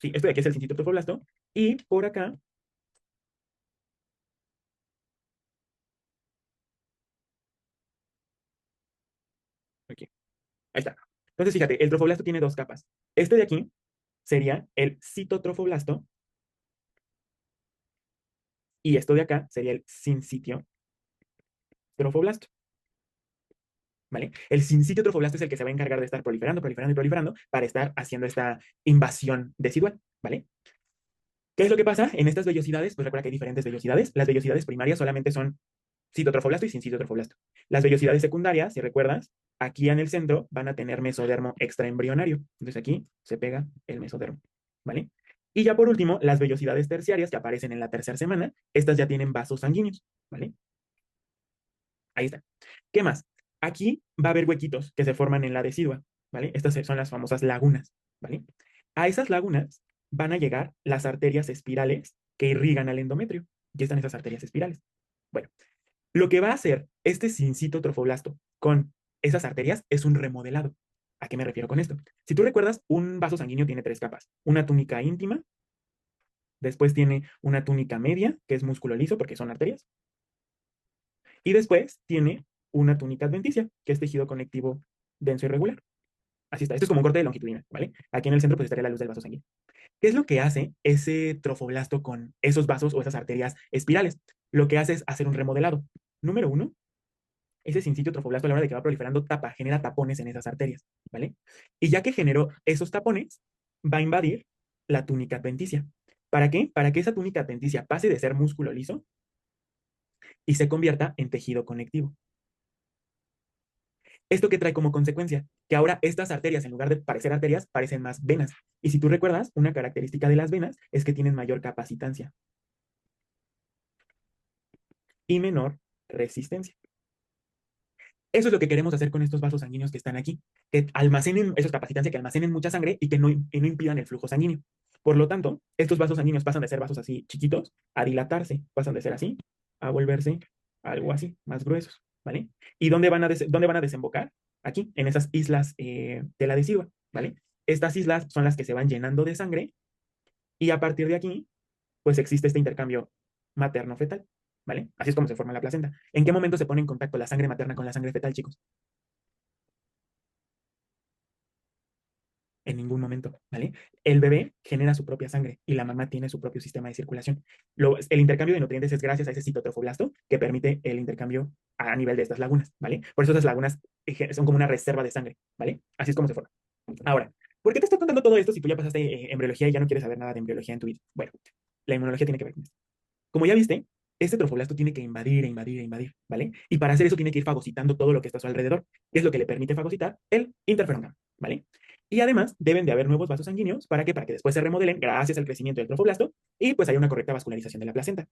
Speaker 1: Sí, esto de aquí es el sincitio trofoblasto. Y por acá, aquí, ahí está. Entonces, fíjate, el trofoblasto tiene dos capas. Este de aquí sería el citotrofoblasto y esto de acá sería el sincitio trofoblasto. ¿Vale? El sincitio trofoblasto es el que se va a encargar de estar proliferando, proliferando y proliferando para estar haciendo esta invasión desigual, ¿vale? ¿Qué es lo que pasa en estas vellosidades? Pues recuerda que hay diferentes vellosidades. Las vellosidades primarias solamente son citotrofoblasto y sincitio trofoblasto. Las vellosidades secundarias, si recuerdas, aquí en el centro van a tener mesodermo extraembrionario. Entonces aquí se pega el mesodermo, ¿vale? Y ya por último, las vellosidades terciarias que aparecen en la tercera semana, estas ya tienen vasos sanguíneos, ¿vale? Ahí está. ¿Qué más? Aquí va a haber huequitos que se forman en la decidua, ¿vale? Estas son las famosas lagunas, ¿vale? A esas lagunas van a llegar las arterias espirales que irrigan al endometrio. Ya están esas arterias espirales. Bueno, lo que va a hacer este sincito trofoblasto con esas arterias es un remodelado. ¿A qué me refiero con esto? Si tú recuerdas, un vaso sanguíneo tiene tres capas. Una túnica íntima, después tiene una túnica media, que es músculo liso porque son arterias, y después tiene una túnica adventicia, que es tejido conectivo denso y regular. Así está. Esto es como un corte de longitudinal, ¿vale? Aquí en el centro pues estaría la luz del vaso sanguíneo. ¿Qué es lo que hace ese trofoblasto con esos vasos o esas arterias espirales? Lo que hace es hacer un remodelado. Número uno, ese sincitio trofoblasto a la hora de que va proliferando genera tapones en esas arterias, ¿vale? Y ya que generó esos tapones, va a invadir la túnica adventicia. ¿Para qué? Para que esa túnica adventicia pase de ser músculo liso y se convierta en tejido conectivo. ¿Esto qué trae como consecuencia? Que ahora estas arterias, en lugar de parecer arterias, parecen más venas. Y si tú recuerdas, una característica de las venas es que tienen mayor capacitancia y menor resistencia. Eso es lo que queremos hacer con estos vasos sanguíneos que están aquí, que almacenen, eso es capacitancia, que almacenen mucha sangre y que no impidan el flujo sanguíneo. Por lo tanto, estos vasos sanguíneos pasan de ser vasos así chiquitos a dilatarse, pasan de ser así a volverse algo así, más gruesos, ¿vale? ¿Y dónde van a desembocar? Aquí, en esas islas de la decidua, ¿vale? Estas islas son las que se van llenando de sangre y a partir de aquí, pues existe este intercambio materno-fetal, ¿vale? Así es como se forma la placenta. ¿En qué momento se pone en contacto la sangre materna con la sangre fetal, chicos? En ningún momento, ¿vale? El bebé genera su propia sangre y la mamá tiene su propio sistema de circulación. El intercambio de nutrientes es gracias a ese citotrofoblasto que permite el intercambio a nivel de estas lagunas, ¿vale? Por eso esas lagunas son como una reserva de sangre, ¿vale? Así es como se forma. Ahora, ¿por qué te estoy contando todo esto si tú ya pasaste embriología y ya no quieres saber nada de embriología en tu vida? Bueno, la inmunología tiene que ver con esto. Como ya viste, este trofoblasto tiene que invadir e invadir e invadir, ¿vale? Y para hacer eso tiene que ir fagocitando todo lo que está a su alrededor, que es lo que le permite fagocitar el interferón gamma, ¿vale? Y además deben de haber nuevos vasos sanguíneos para que después se remodelen gracias al crecimiento del trofoblasto y pues haya una correcta vascularización de la placenta.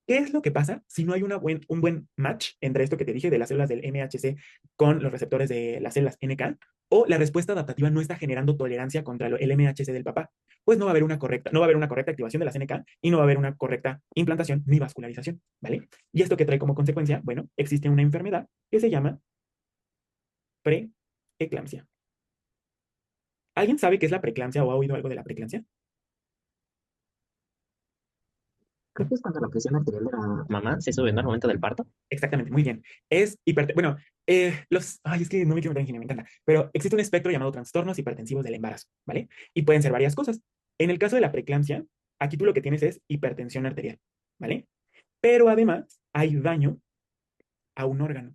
Speaker 1: ¿Qué es lo que pasa si no hay un buen match entre esto que te dije de las células del MHC con los receptores de las células NK? O la respuesta adaptativa no está generando tolerancia contra el MHC del papá, pues no va a haber una correcta activación de las NK y no va a haber una correcta implantación ni vascularización, ¿vale? ¿Y esto qué trae como consecuencia? Bueno, existe una enfermedad que se llama preeclampsia. ¿Alguien sabe qué es la preeclampsia o ha oído algo de la preeclampsia?
Speaker 3: Creo que es cuando la presión arterial de la mamá se sube, ¿no? Al momento del parto.
Speaker 1: Exactamente, muy bien. Es bueno, ay, es que no me quiero meter en ingeniería, me encanta, pero existe un espectro llamado trastornos hipertensivos del embarazo, ¿vale? Y pueden ser varias cosas. En el caso de la preeclampsia, aquí tú lo que tienes es hipertensión arterial, ¿vale? Pero además hay daño a un órgano.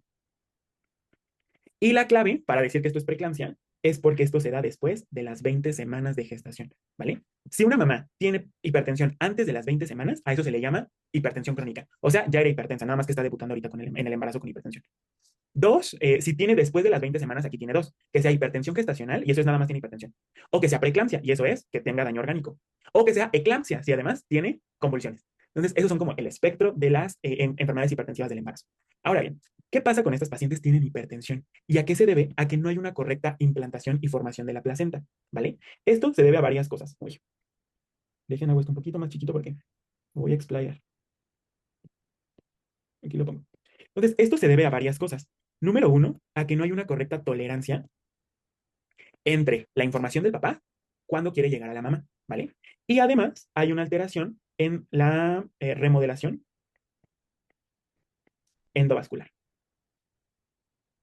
Speaker 1: Y la clave para decir que esto es preeclampsia es porque esto se da después de las 20 semanas de gestación, ¿vale? Si una mamá tiene hipertensión antes de las 20 semanas, a eso se le llama hipertensión crónica. O sea, ya era hipertensa, nada más que está debutando ahorita en el embarazo con hipertensión. Dos, si tiene después de las 20 semanas, aquí tiene dos, que sea hipertensión gestacional, y eso es nada más tiene hipertensión. O que sea preeclampsia, y eso es que tenga daño orgánico. O que sea eclampsia, si además tiene convulsiones. Entonces, esos son como el espectro de las enfermedades hipertensivas del embarazo. Ahora bien, ¿qué pasa con estas pacientes que tienen hipertensión? ¿Y a qué se debe? A que no hay una correcta implantación y formación de la placenta, ¿vale? Esto se debe a varias cosas. Uy, dejen hago esto un poquito más chiquito porque me voy a explayar. Aquí lo pongo. Entonces, esto se debe a varias cosas. Número uno, a que no hay una correcta tolerancia entre la información del papá cuando quiere llegar a la mamá, ¿vale? Y además hay una alteración en la remodelación endovascular.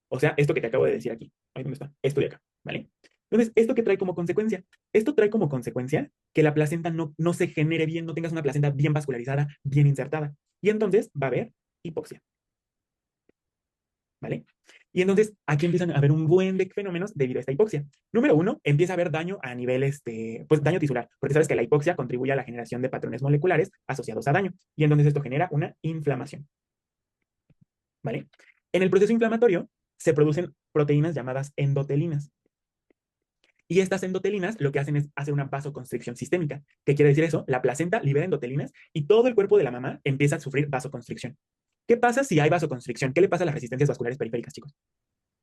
Speaker 1: O sea, esto que te acabo de decir aquí. Ahí dónde está. Esto de acá, ¿vale? Entonces, ¿esto qué trae como consecuencia? Esto trae como consecuencia que la placenta no se genere bien, no tengas una placenta bien vascularizada, bien insertada. Y entonces va a haber hipoxia, ¿vale? Y entonces aquí empiezan a haber un buen de fenómenos debido a esta hipoxia. Número uno, empieza a haber daño a nivel, pues daño tisular, porque sabes que la hipoxia contribuye a la generación de patrones moleculares asociados a daño. Y entonces esto genera una inflamación, ¿vale? En el proceso inflamatorio se producen proteínas llamadas endotelinas. Y estas endotelinas lo que hacen es hacer una vasoconstricción sistémica. ¿Qué quiere decir eso? La placenta libera endotelinas y todo el cuerpo de la mamá empieza a sufrir vasoconstricción. ¿Qué pasa si hay vasoconstricción? ¿Qué le pasa a las resistencias vasculares periféricas, chicos?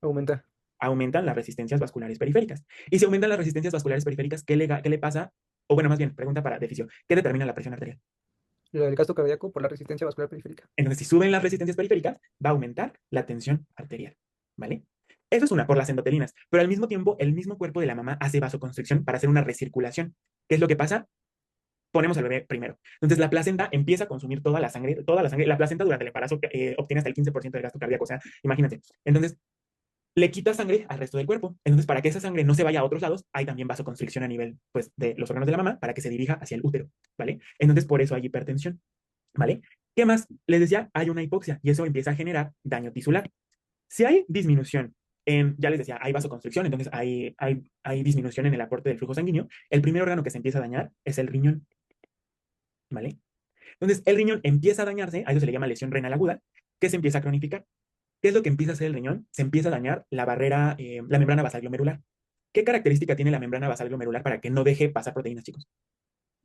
Speaker 2: Aumenta.
Speaker 1: Aumentan las resistencias vasculares periféricas. Y si aumentan las resistencias vasculares periféricas, qué le pasa? O bueno, más bien, pregunta para Deficio. ¿Qué determina la presión arterial?
Speaker 2: El gasto cardíaco por la resistencia vascular periférica.
Speaker 1: Entonces, si suben las resistencias periféricas, va a aumentar la tensión arterial, ¿vale? Eso es una por las endotelinas, pero al mismo tiempo, el mismo cuerpo de la mamá hace vasoconstricción para hacer una recirculación. ¿Qué es lo que pasa? Ponemos al bebé primero. Entonces, la placenta empieza a consumir toda la sangre, toda la sangre. La placenta durante el embarazo obtiene hasta el 15% de gasto cardíaco, o sea, imagínate. Entonces, le quita sangre al resto del cuerpo. Entonces, para que esa sangre no se vaya a otros lados, hay también vasoconstricción a nivel, pues, de los órganos de la mamá para que se dirija hacia el útero, ¿vale? Entonces, por eso hay hipertensión. ¿Vale? ¿Qué más? Les decía, hay una hipoxia y eso empieza a generar daño tisular. Si hay disminución ya les decía, hay vasoconstricción, entonces hay disminución en el aporte del flujo sanguíneo, el primer órgano que se empieza a dañar es el riñón, ¿vale? Entonces, el riñón empieza a dañarse, a eso se le llama lesión renal aguda, que se empieza a cronificar. ¿Qué es lo que empieza a hacer el riñón? Se empieza a dañar la barrera, la membrana basal glomerular. ¿Qué característica tiene la membrana basal glomerular para que no deje pasar proteínas, chicos?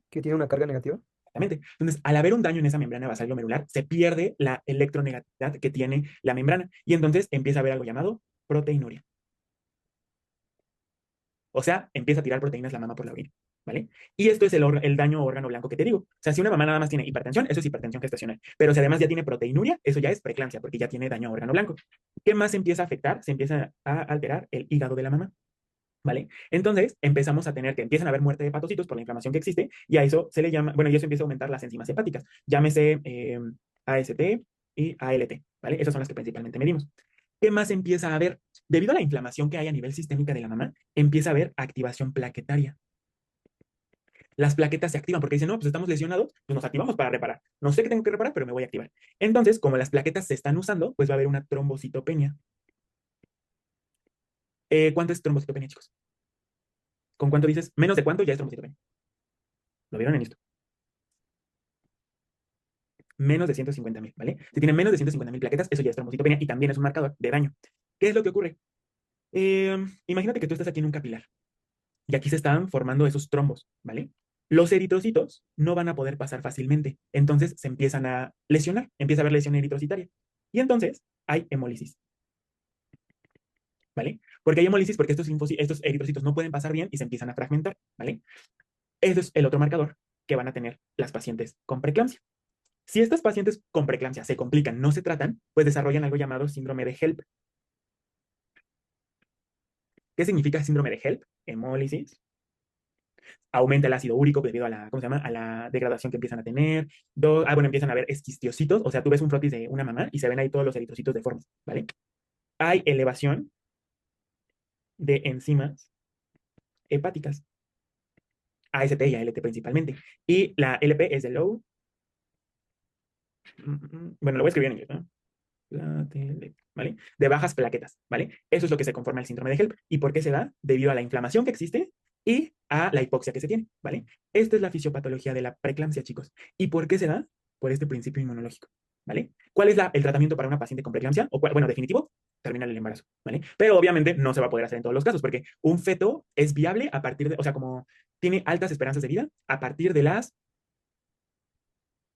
Speaker 2: Que tiene una carga negativa.
Speaker 1: Exactamente. Entonces, al haber un daño en esa membrana basal glomerular, se pierde la electronegatividad que tiene la membrana y entonces empieza a haber algo llamado proteinuria. O sea, empieza a tirar proteínas la mamá por la orina, ¿vale? Y esto es el daño órgano blanco que te digo. O sea, si una mamá nada más tiene hipertensión, eso es hipertensión gestacional. Pero si además ya tiene proteinuria, eso ya es preeclampsia, porque ya tiene daño a órgano blanco. ¿Qué más se empieza a afectar? Se empieza a alterar el hígado de la mamá. ¿Vale? Entonces empezamos a tener que empiezan a haber muerte de hepatocitos por la inflamación que existe y a eso se le llama, bueno, y eso empieza a aumentar las enzimas hepáticas, llámese AST y ALT, ¿vale? Esas son las que principalmente medimos. ¿Qué más empieza a haber? Debido a la inflamación que hay a nivel sistémica de la mamá, empieza a haber activación plaquetaria. Las plaquetas se activan porque dicen, no, pues estamos lesionados, pues nos activamos para reparar. No sé qué tengo que reparar, pero me voy a activar. Entonces, como las plaquetas se están usando, pues va a haber una trombocitopenia. ¿Cuánto es trombocitopenia, chicos? ¿Con cuánto dices? Menos de cuánto ya es trombocitopenia. ¿Lo vieron en esto? Menos de 150.000, ¿vale? Si tiene menos de 150.000 plaquetas, eso ya es trombocitopenia y también es un marcador de daño. ¿Qué es lo que ocurre? Imagínate que tú estás aquí en un capilar y aquí se están formando esos trombos, ¿vale? Los eritrocitos no van a poder pasar fácilmente, entonces se empiezan a lesionar, empieza a haber lesión eritrocitaria y entonces hay hemólisis, ¿vale? Porque hay hemólisis porque estos eritrocitos no pueden pasar bien y se empiezan a fragmentar, ¿vale? Ese es el otro marcador que van a tener las pacientes con preeclampsia. Si estas pacientes con preeclampsia se complican, no se tratan, pues desarrollan algo llamado síndrome de HELP. ¿Qué significa síndrome de HELP? Hemólisis. Aumenta el ácido úrico debido a la, ¿cómo se llama? A la degradación que empiezan a tener. Bueno, empiezan a haber esquistiocitos, o sea, tú ves un frotis de una mamá y se ven ahí todos los eritrocitos deformes, ¿vale? Hay elevación de enzimas hepáticas, AST y ALT principalmente. Y la LP es de low, bueno, lo voy a escribir en inglés, ¿no? ¿Vale? De bajas plaquetas, ¿vale? Eso es lo que se conforma el síndrome de HELP. ¿Y por qué se da? Debido a la inflamación que existe y a la hipoxia que se tiene, ¿vale? Esta es la fisiopatología de la preeclampsia, chicos. ¿Y por qué se da? Por este principio inmunológico, ¿vale? ¿Cuál es el tratamiento para una paciente con preeclampsia? Bueno, definitivo, terminar el embarazo, ¿vale? Pero obviamente no se va a poder hacer en todos los casos porque un feto es viable a partir de, o sea, como tiene altas esperanzas de vida a partir de las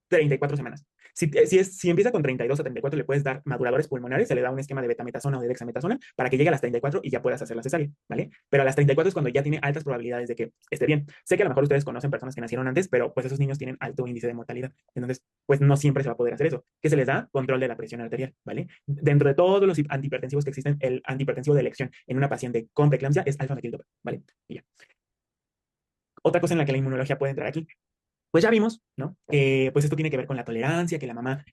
Speaker 1: 34 semanas. Si empieza con 32 a 34, le puedes dar maduradores pulmonares, se le da un esquema de betametasona o de dexametasona para que llegue a las 34 y ya puedas hacer la cesárea, ¿vale? Pero a las 34 es cuando ya tiene altas probabilidades de que esté bien. Sé que a lo mejor ustedes conocen personas que nacieron antes, pero pues esos niños tienen alto índice de mortalidad. Entonces, pues no siempre se va a poder hacer eso. ¿Qué se les da? Control de la presión arterial, ¿vale? Dentro de todos los antihipertensivos que existen, el antihipertensivo de elección en una paciente con preeclampsia es alfa-metildopa, ¿vale? Y ya. Otra cosa en la que la inmunología puede entrar aquí pues ya vimos, ¿no? Pues esto tiene que ver con la tolerancia, que la mamá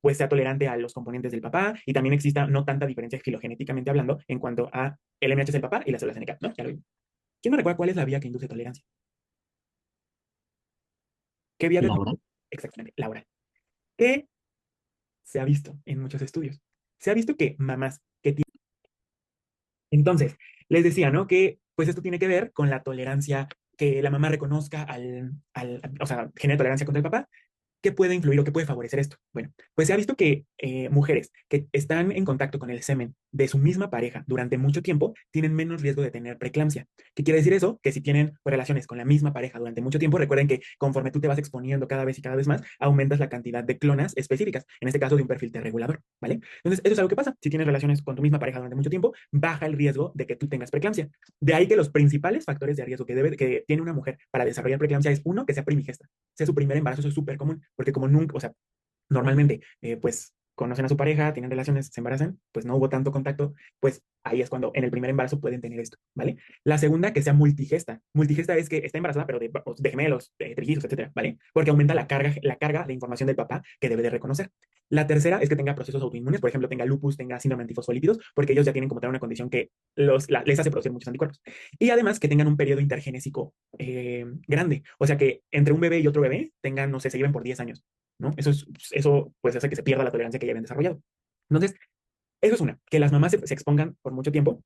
Speaker 1: pues sea tolerante a los componentes del papá y también exista no tanta diferencia filogenéticamente hablando en cuanto a el MH del papá y la célula CNK, ¿no? Ya lo vimos. ¿Quién me recuerda cuál es la vía que induce tolerancia? ¿Qué vía de...
Speaker 3: Laura.
Speaker 1: Exactamente, la oral. ¿Qué se ha visto en muchos estudios? Se ha visto que mamás que tienen... Entonces, les decía, ¿no? Que pues esto tiene que ver con la tolerancia que la mamá reconozca o sea, genere tolerancia contra el papá. ¿Qué puede influir o qué puede favorecer esto? Bueno, pues se ha visto que mujeres que están en contacto con el semen de su misma pareja durante mucho tiempo tienen menos riesgo de tener preeclampsia. ¿Qué quiere decir eso? Que si tienen relaciones con la misma pareja durante mucho tiempo, recuerden que conforme tú te vas exponiendo cada vez y cada vez más, aumentas la cantidad de clonas específicas, en este caso de un perfil T regulador, ¿vale? Entonces, eso es algo que pasa. Si tienes relaciones con tu misma pareja durante mucho tiempo, baja el riesgo de que tú tengas preeclampsia. De ahí que los principales factores de riesgo que tiene una mujer para desarrollar preeclampsia es uno, que sea primigesta, sea su primer embarazo. Eso es súper común, porque como nunca, o sea, normalmente, pues conocen a su pareja, tienen relaciones, se embarazan, pues no hubo tanto contacto, pues ahí es cuando en el primer embarazo pueden tener esto, ¿vale? La segunda, que sea multigesta. Multigesta es que está embarazada, pero de gemelos, de trillizos, etcétera, ¿vale? Porque aumenta la carga de información del papá que debe de reconocer. La tercera es que tenga procesos autoinmunes, por ejemplo, tenga lupus, tenga síndrome antifosfolípidos, porque ellos ya tienen como tal una condición que les hace producir muchos anticuerpos. Y además que tengan un periodo intergenésico grande, o sea que entre un bebé y otro bebé tengan, no sé, se lleven por 10 años. ¿No? Eso pues hace que se pierda la tolerancia que ya habían desarrollado. Entonces, eso es una, que las mamás se expongan por mucho tiempo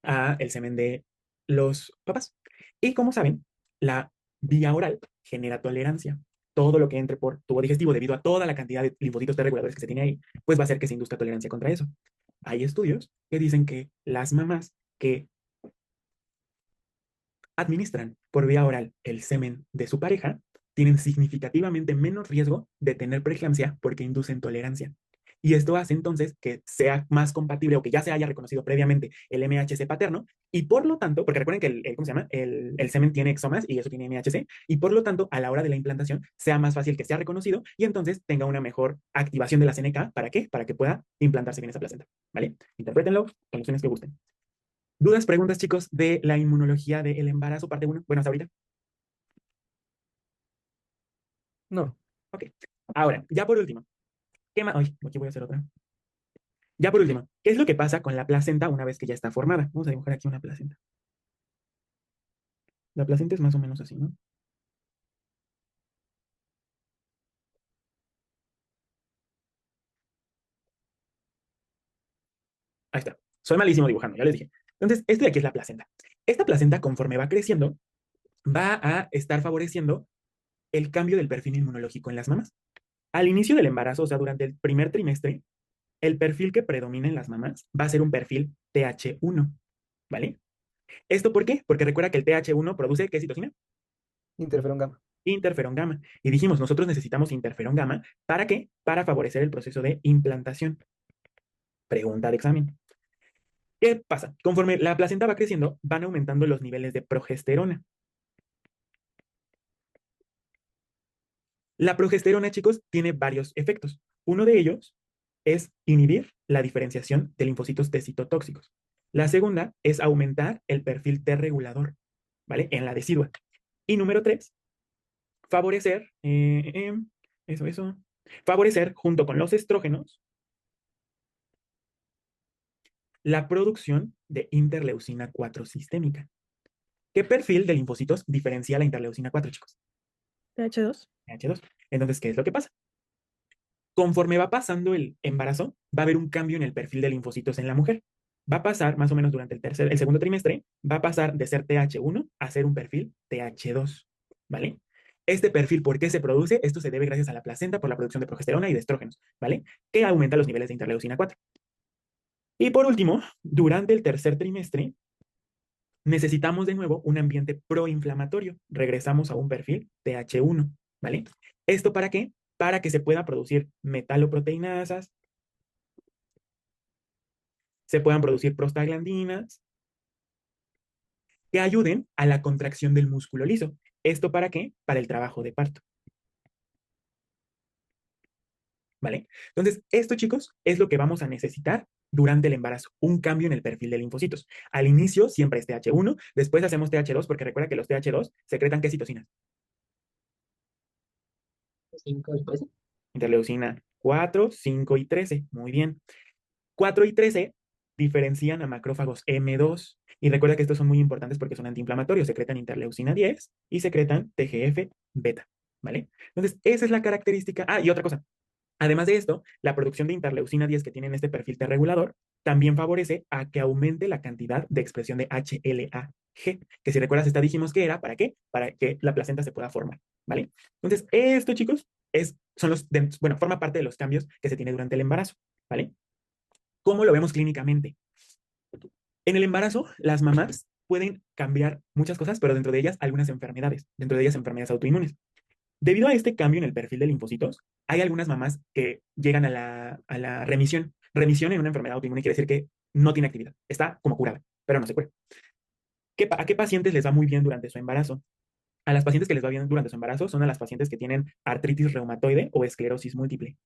Speaker 1: a el semen de los papás. Y como saben, la vía oral genera tolerancia. Todo lo que entre por tubo digestivo, debido a toda la cantidad de linfocitos T reguladores que se tiene ahí, pues va a hacer que se induzca tolerancia contra eso. Hay estudios que dicen que las mamás que administran por vía oral el semen de su pareja tienen significativamente menos riesgo de tener preeclampsia porque inducen tolerancia. Y esto hace entonces que sea más compatible o que ya se haya reconocido previamente el MHC paterno y por lo tanto, porque recuerden que ¿cómo se llama? El semen tiene exomas y eso tiene MHC y por lo tanto a la hora de la implantación sea más fácil que sea reconocido y entonces tenga una mejor activación de la CNK. ¿Para qué? Para que pueda implantarse bien esa placenta. ¿Vale? Interprétenlo con los fines que gusten. ¿Dudas, preguntas, chicos, de la inmunología del embarazo, parte uno? Bueno, hasta ahorita.
Speaker 2: No.
Speaker 1: Ok. Ahora, ya por último, ¿qué más? Ay, aquí voy a hacer otra. Ya por último, ¿qué es lo que pasa con la placenta una vez que ya está formada? Vamos a dibujar aquí una placenta. La placenta es más o menos así, ¿no? Ahí está. Soy malísimo dibujando, ya les dije. Entonces, esto de aquí es la placenta. Esta placenta, conforme va creciendo, va a estar favoreciendo el cambio del perfil inmunológico en las mamás. Al inicio del embarazo, o sea, durante el primer trimestre, el perfil que predomina en las mamás va a ser un perfil TH1, ¿vale? ¿Esto por qué? Porque recuerda que el TH1 produce, ¿qué citocina?
Speaker 2: Interferón gamma.
Speaker 1: Interferón gamma. Y dijimos, nosotros necesitamos interferón gamma. ¿Para qué? Para favorecer el proceso de implantación. Pregunta de examen. ¿Qué pasa? Conforme la placenta va creciendo, van aumentando los niveles de progesterona. La progesterona, chicos, tiene varios efectos. Uno de ellos es inhibir la diferenciación de linfocitos T citotóxicos. La segunda es aumentar el perfil T regulador, ¿vale? En la decidua. Y número tres, favorecer, eso, favorecer junto con los estrógenos la producción de interleucina 4 sistémica. ¿Qué perfil de linfocitos diferencia la interleucina 4, chicos?
Speaker 4: TH2.
Speaker 1: TH2. Entonces, ¿qué es lo que pasa? Conforme va pasando el embarazo, va a haber un cambio en el perfil de linfocitos en la mujer. Va a pasar más o menos durante el segundo trimestre, va a pasar de ser TH1 a ser un perfil TH2, ¿vale? Este perfil, ¿por qué se produce? Esto se debe gracias a la placenta por la producción de progesterona y de estrógenos, ¿vale? Que aumenta los niveles de interleucina 4. Y por último, durante el tercer trimestre, necesitamos de nuevo un ambiente proinflamatorio. Regresamos a un perfil TH1, ¿vale? ¿Esto para qué? Para que se pueda producir metaloproteinasas, se puedan producir prostaglandinas que ayuden a la contracción del músculo liso. ¿Esto para qué? Para el trabajo de parto. ¿Vale? Entonces, esto, chicos, es lo que vamos a necesitar durante el embarazo, un cambio en el perfil de linfocitos. Al inicio siempre es TH1, después hacemos TH2, porque recuerda que los TH2 secretan ¿qué citocinas?
Speaker 3: 5 después.
Speaker 1: Interleucina 4, 5 y 13. Muy bien. 4 y 13 diferencian a macrófagos M2. Y recuerda que estos son muy importantes porque son antiinflamatorios, secretan interleucina 10 y secretan TGF beta, ¿vale? Entonces, esa es la característica. Ah, y otra cosa. Además de esto, la producción de interleucina 10 que tienen este perfil T regulador también favorece a que aumente la cantidad de expresión de HLA-G, que si recuerdas, esta dijimos que era, ¿para qué? Para que la placenta se pueda formar, ¿vale? Entonces, esto, chicos, es bueno, forma parte de los cambios que se tiene durante el embarazo, ¿vale? ¿Cómo lo vemos clínicamente? En el embarazo, las mamás pueden cambiar muchas cosas, pero dentro de ellas algunas enfermedades, dentro de ellas enfermedades autoinmunes. Debido a este cambio en el perfil de linfocitos, hay algunas mamás que llegan a la remisión. Remisión en una enfermedad autoinmune quiere decir que no tiene actividad, está como curada, pero no se cura. ¿A qué pacientes les va muy bien durante su embarazo? A las pacientes que les va bien durante su embarazo son a las pacientes que tienen artritis reumatoide o esclerosis múltiple.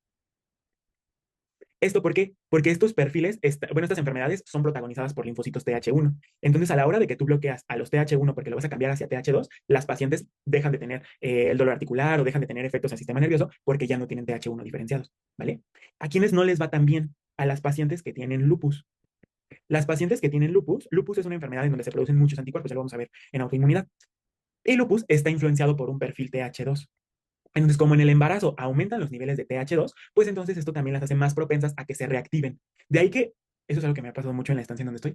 Speaker 1: ¿Esto por qué? Porque estos perfiles, bueno, estas enfermedades son protagonizadas por linfocitos TH1. Entonces, a la hora de que tú bloqueas a los TH1 porque lo vas a cambiar hacia TH2, las pacientes dejan de tener el dolor articular o dejan de tener efectos en el sistema nervioso porque ya no tienen TH1 diferenciados, ¿vale? ¿A quienes no les va tan bien? A las pacientes que tienen lupus. Las pacientes que tienen lupus es una enfermedad en donde se producen muchos anticuerpos, ya lo vamos a ver en autoinmunidad. El lupus está influenciado por un perfil TH2. Entonces, como en el embarazo aumentan los niveles de TH2, pues entonces esto también las hace más propensas a que se reactiven. De ahí que, eso es algo que me ha pasado mucho en la estancia en donde estoy,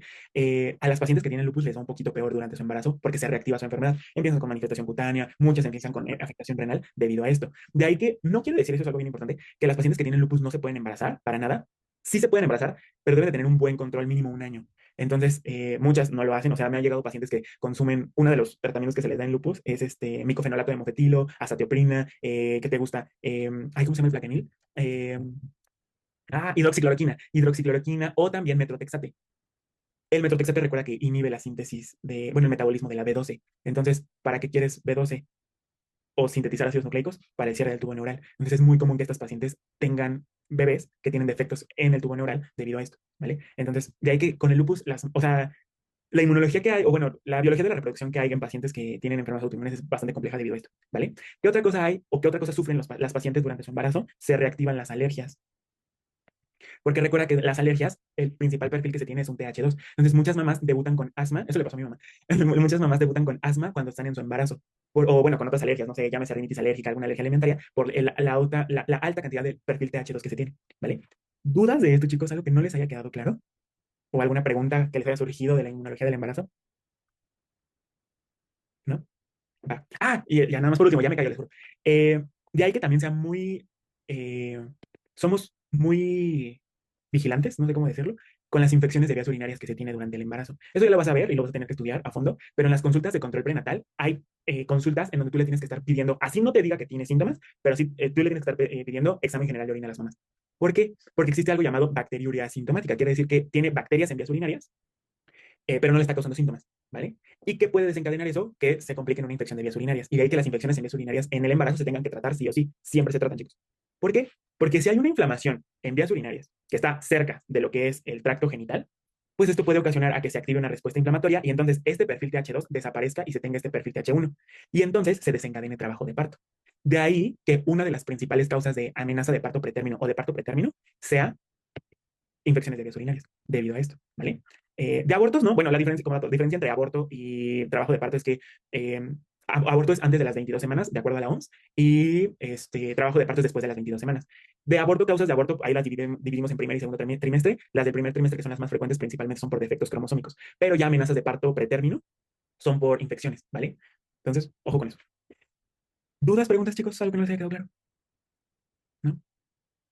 Speaker 1: a las pacientes que tienen lupus les va un poquito peor durante su embarazo porque se reactiva su enfermedad. Empiezan con manifestación cutánea, muchas empiezan con afectación renal debido a esto. De ahí que, no quiere decir, eso es algo bien importante, que las pacientes que tienen lupus no se pueden embarazar, para nada. Sí se pueden embarazar, pero deben de tener un buen control, mínimo un año. Entonces, muchas no lo hacen. O sea, me han llegado pacientes que consumen, uno de los tratamientos que se les da en lupus es micofenolato de mofetilo, azatioprina, ¿qué te gusta? ¿Cómo se llama el plaquenil? Hidroxicloroquina o también metrotexate. El metrotexate recuerda que inhibe la síntesis bueno, el metabolismo de la B12. Entonces, ¿para qué quieres B12? O sintetizar ácidos nucleicos para el cierre del tubo neural. Entonces es muy común que estas pacientes tengan bebés que tienen defectos en el tubo neural debido a esto, ¿vale? Entonces, de ahí que con el lupus, o sea, la inmunología que hay, o bueno, la biología de la reproducción que hay en pacientes que tienen enfermedades autoinmunes es bastante compleja debido a esto, ¿vale? ¿Qué otra cosa hay o qué otra cosa sufren las pacientes durante su embarazo? Se reactivan las alergias. Porque recuerda que las alergias, el principal perfil que se tiene es un TH2. Entonces, muchas mamás debutan con asma, eso le pasó a mi mamá. Muchas mamás debutan con asma cuando están en su embarazo. O bueno, con otras alergias, no sé, llámese rinitis alérgica, alguna alergia alimentaria, por la alta cantidad de perfil TH2 que se tiene, ¿vale? ¿Dudas de esto, chicos? ¿Algo que no les haya quedado claro? ¿O alguna pregunta que les haya surgido de la inmunología del embarazo? ¿No? Y ya nada más por último, ya me cayó, les juro. De ahí que también sea eh, somos muy vigilantes, no sé cómo decirlo, con las infecciones de vías urinarias que se tiene durante el embarazo. Eso ya lo vas a ver y lo vas a tener que estudiar a fondo, pero en las consultas de control prenatal hay consultas en donde tú le tienes que estar pidiendo, así no te diga que tiene síntomas, pero sí tú le tienes que estar pidiendo examen general de orina a las mamás. ¿Por qué? Porque existe algo llamado bacteriuria asintomática, quiere decir que tiene bacterias en vías urinarias pero no le está causando síntomas, ¿vale? ¿Y qué puede desencadenar eso? Que se complique en una infección de vías urinarias. Y de ahí que las infecciones en vías urinarias en el embarazo se tengan que tratar sí o sí. Siempre se tratan, chicos. ¿Por qué? Porque si hay una inflamación en vías urinarias que está cerca de lo que es el tracto genital, pues esto puede ocasionar a que se active una respuesta inflamatoria y entonces este perfil TH2 desaparezca y se tenga este perfil TH1. Y entonces se desencadene trabajo de parto. De ahí que una de las principales causas de amenaza de parto pretérmino o de parto pretérmino sea infecciones de vías urinarias debido a esto, ¿vale? De abortos, no. Bueno, la diferencia, como dato, diferencia entre aborto y trabajo de parto es que aborto es antes de las 22 semanas, de acuerdo a la OMS, y trabajo de parto es después de las 22 semanas. De aborto, causas de aborto, ahí las dividimos en primer y segundo trimestre. Las del primer trimestre, que son las más frecuentes, principalmente son por defectos cromosómicos, pero ya amenazas de parto pretérmino son por infecciones, ¿vale? Entonces, ojo con eso. ¿Dudas, preguntas, chicos? ¿Algo que no les haya quedado claro? ¿No?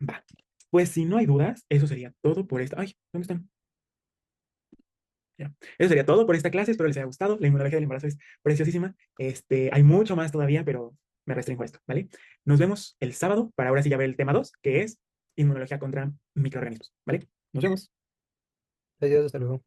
Speaker 1: Va. Pues si no hay dudas, eso sería todo por esta. Ay, ¿dónde están? Ya. Eso sería todo por esta clase. Espero les haya gustado. La inmunología del embarazo es preciosísima. Hay mucho más todavía, pero me restringo a esto, ¿vale? Nos vemos el sábado para ahora sí ya ver el tema 2, que es inmunología contra microorganismos, ¿vale? Nos vemos.
Speaker 2: Adiós, hasta luego.